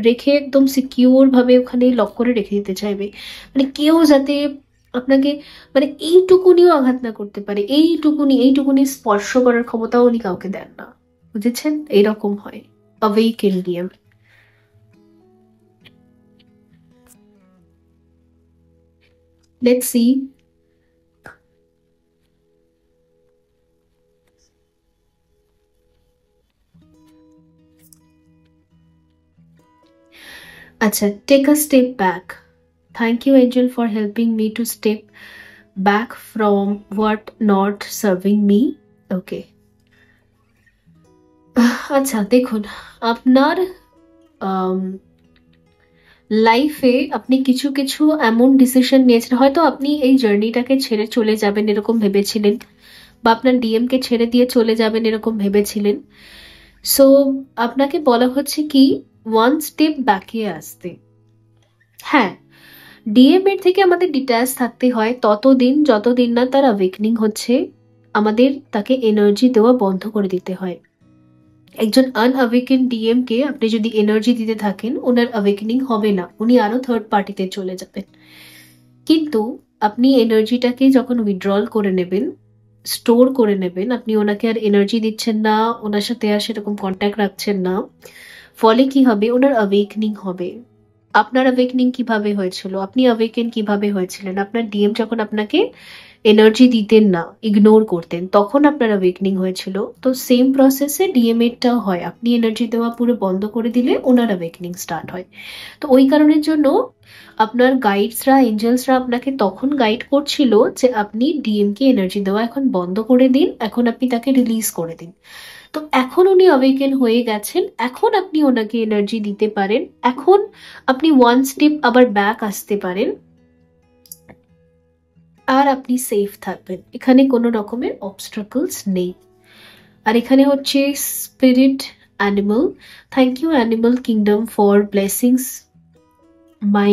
রেখে একদম সিকিউর ভাবে ওখানে লক করে রেখে দিতে চাইবে, মানে কেউ যাতে আপনাকে, মানে এইটুকুনিও আঘাত না করতে পারে, এইটুকুনি স্পর্শ করার ক্ষমতাও উনি কাউকে দেন না, বুঝেছেন? এরকম হয় অ্যাওয়েক ইন্ডিয়ান। Let's see. আচ্ছা, take a step back. Thank you angel for helping me to step back from what not serving me. ওকে, আচ্ছা দেখুন, আপনার লাইফে আপনি কিছু কিছু এমন ডিসিশন নিয়েছেন, হয়তো আপনি এই জার্নিটাকে ছেড়ে চলে যাবেন এরকম ভেবেছিলেন, বা আপনার ডিএম কে ছেড়ে দিয়ে চলে যাবেন এরকম ভেবেছিলেন। সো আপনাকে বলা হচ্ছে কি, ওয়ান স্টেপ ব্যাকে আসতে। হ্যাঁ, ডিএম এর থেকে আমাদের ডিট্যাচ থাকতে হয় ততদিন যতদিন না তার অ্যাওয়েকনিং হচ্ছে, আমাদের তাকে এনার্জি দেওয়া বন্ধ করে দিতে হয়। একজন আনঅ্যাওয়েকেন ডিএম কে আপনি যদি এনার্জি দিতে থাকেন, ওনার অ্যাওয়েকনিং হবে না, উনি আরো থার্ড পার্টিতে চলে যাবেন। কিন্তু আপনি এনার্জিটাকে যখন উইথড্রল করে নেবেন, স্টোর করে নেবেন, আপনি ওনাকে আর এনার্জি দিচ্ছেন না, ওনার সাথে আর সেরকম কন্ট্যাক্ট রাখছেন না, ফলে কি হবে, ওনার অ্যাওয়েকনিং হবে। আপনার অ্যাওয়েকনিং কিভাবে হয়েছিল, আপনি অ্যাওয়েকেন কিভাবে হয়েছিলেন? আপনার ডিএম যখন আপনাকে এনার্জি দিতেন না, ইগনোর করতেন, তখন আপনার অ্যাওয়েকনিং হয়েছিল। তো সেম প্রসেসে ডিএম এরটাও হয়, আপনি এনার্জি দেওয়া পুরো বন্ধ করে দিলে ওনার অ্যাওয়েকনিং স্টার্ট হয়। তো ওই কারণের জন্য আপনার গাইডসরা, এঞ্জেলসরা আপনাকে তখন গাইড করছিল যে আপনি ডিএম কে এনার্জি দেওয়া এখন বন্ধ করে দিন, এখন আপনি তাকে রিলিজ করে দিন। তো এখন উনি অ্যাওয়েকেন হয়ে গেছেন, এখন আপনি ওনাকে এনার্জি দিতে পারেন, এখন আপনি ওয়ান স্টেপ আবার ব্যাক আসতে পারেন, আর আপনি সেফ থাকবেন, এখানে কোনো রকমের অবস্ট্রাকলস নেই। আর এখানে হচ্ছে spirit animal, thank you animal kingdom for blessings my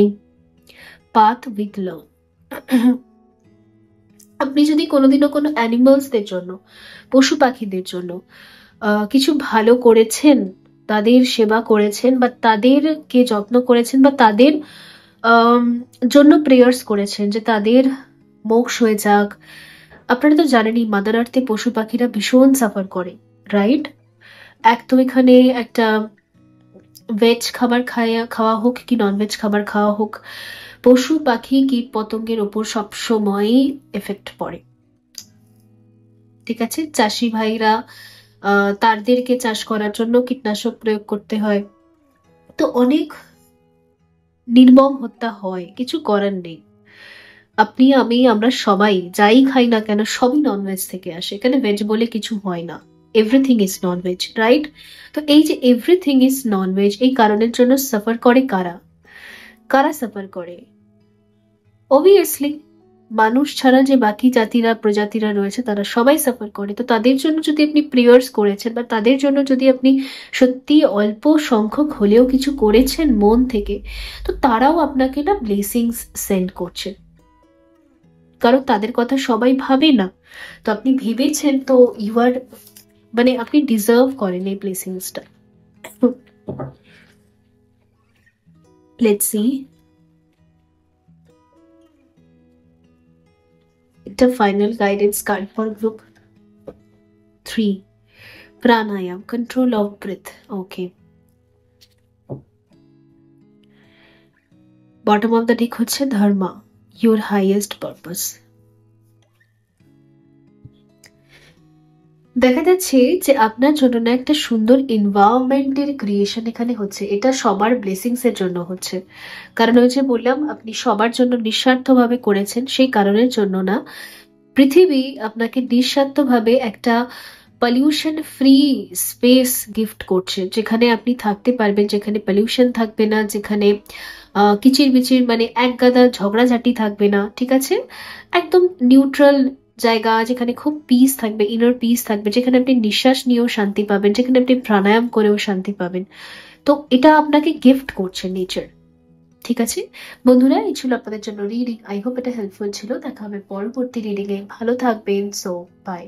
path with love. আপনি যদি কোনোদিনও কোনো অ্যানিমালসদের জন্য, পশু পাখিদের জন্য কিছু ভালো করেছেন, তাদের সেবা করেছেন, বা তাদেরকে যত্ন করেছেন, বা তাদের জন্য প্রেয়ার্স করেছেন যে তাদের মোক্ষ হয়ে যাক। আপনারা তো জানেনই মাদার আর্থে পশু পাখিরা ভীষণ সাফার করে, রাইট? এক তো এখানে একটা ভেজ খাবার খাওয়া হোক কি ননভেজ খাবার খাওয়া হোক, পশু পাখি কীট পতঙ্গের ওপর সবসময়ই এফেক্ট পড়ে। ঠিক আছে, চাষি ভাইরা তাদেরকে চাষ করার জন্য কীটনাশক প্রয়োগ করতে হয়, তো অনেক নির্মম হত্যা হয়, কিছু করার নেই। আপনি, আমি, আমরা সবাই যাই খাই না কেন সবই ননভেজ থেকে আসে, এখানে ভেজ বলে কিছু হয় না, এভরিথিং ইজ ননভেজ, রাইট? তো এই যে এভরিথিং ইজ ননভেজ, এই কারণের জন্য সাফার করে কারা? কারা সাফার করে? অবভিয়াসলি মানুষ ছাড়া যে বাকি জাতিরা, প্রজাতিরা রয়েছে, তারা সবাই সাফার করে। তো তাদের জন্য যদি আপনি প্রেয়ার্স করেছেন, বা তাদের জন্য যদি আপনি সত্যি অল্প সংখ্যক হলেও কিছু করেছেন মন থেকে, তো তারাও আপনাকে না ব্লেসিংস সেন্ড করছে, কারণ তাদের কথা সবাই ভাবে না। তো আপনি ভেবেছেন, তো ইউ আর, মানে আপনি ডিজার্ভ করেন এই ব্লেসিংসটা। লেটস সি, একটা final guidance card for group 3, pranayama, control of breadth. Okay, bottom of the deck হচ্ছে ধর্মা, ইউর হাইয়েস্ট পারপাস। দেখা যাচ্ছে যে আপনার জন্য না একটা সুন্দর এনভায়রনমেন্টের ক্রিয়েশন এখানে হচ্ছে, এটা সবার ব্লেসিংস এর জন্য হচ্ছে। কারণ ওই যে বললাম, আপনি সবার জন্য নিঃস্বার্থভাবে করেছেন, সেই কারণের জন্য না পৃথিবী আপনাকে নিঃস্বার্থভাবে একটা পলিউশন ফ্রি স্পেস গিফট করছে, যেখানে আপনি থাকতে পারবেন, যেখানে পলিউশন থাকবে না, যেখানে কিচির বিচির মানে এক গাদা ঝগড়াঝাটি থাকবে না, ঠিক আছে? একদম নিউট্রাল জায়গা, যেখানে খুব পিস থাকবে, ইনার পিস থাকবে, যেখানে আপনি নিঃশ্বাস নিয়েও শান্তি পাবেন, যেখানে আপনি প্রাণায়াম করেও শান্তি পাবেন। তো এটা আপনাকে গিফট করছে নেচার। ঠিক আছে বন্ধুরা, এই ছিল আপনাদের জন্য রিডিং। আই হোপ এটা হেল্পফুল ছিল। দেখা হবে পরবর্তী রিডিং এ। ভালো থাকবেন। So by.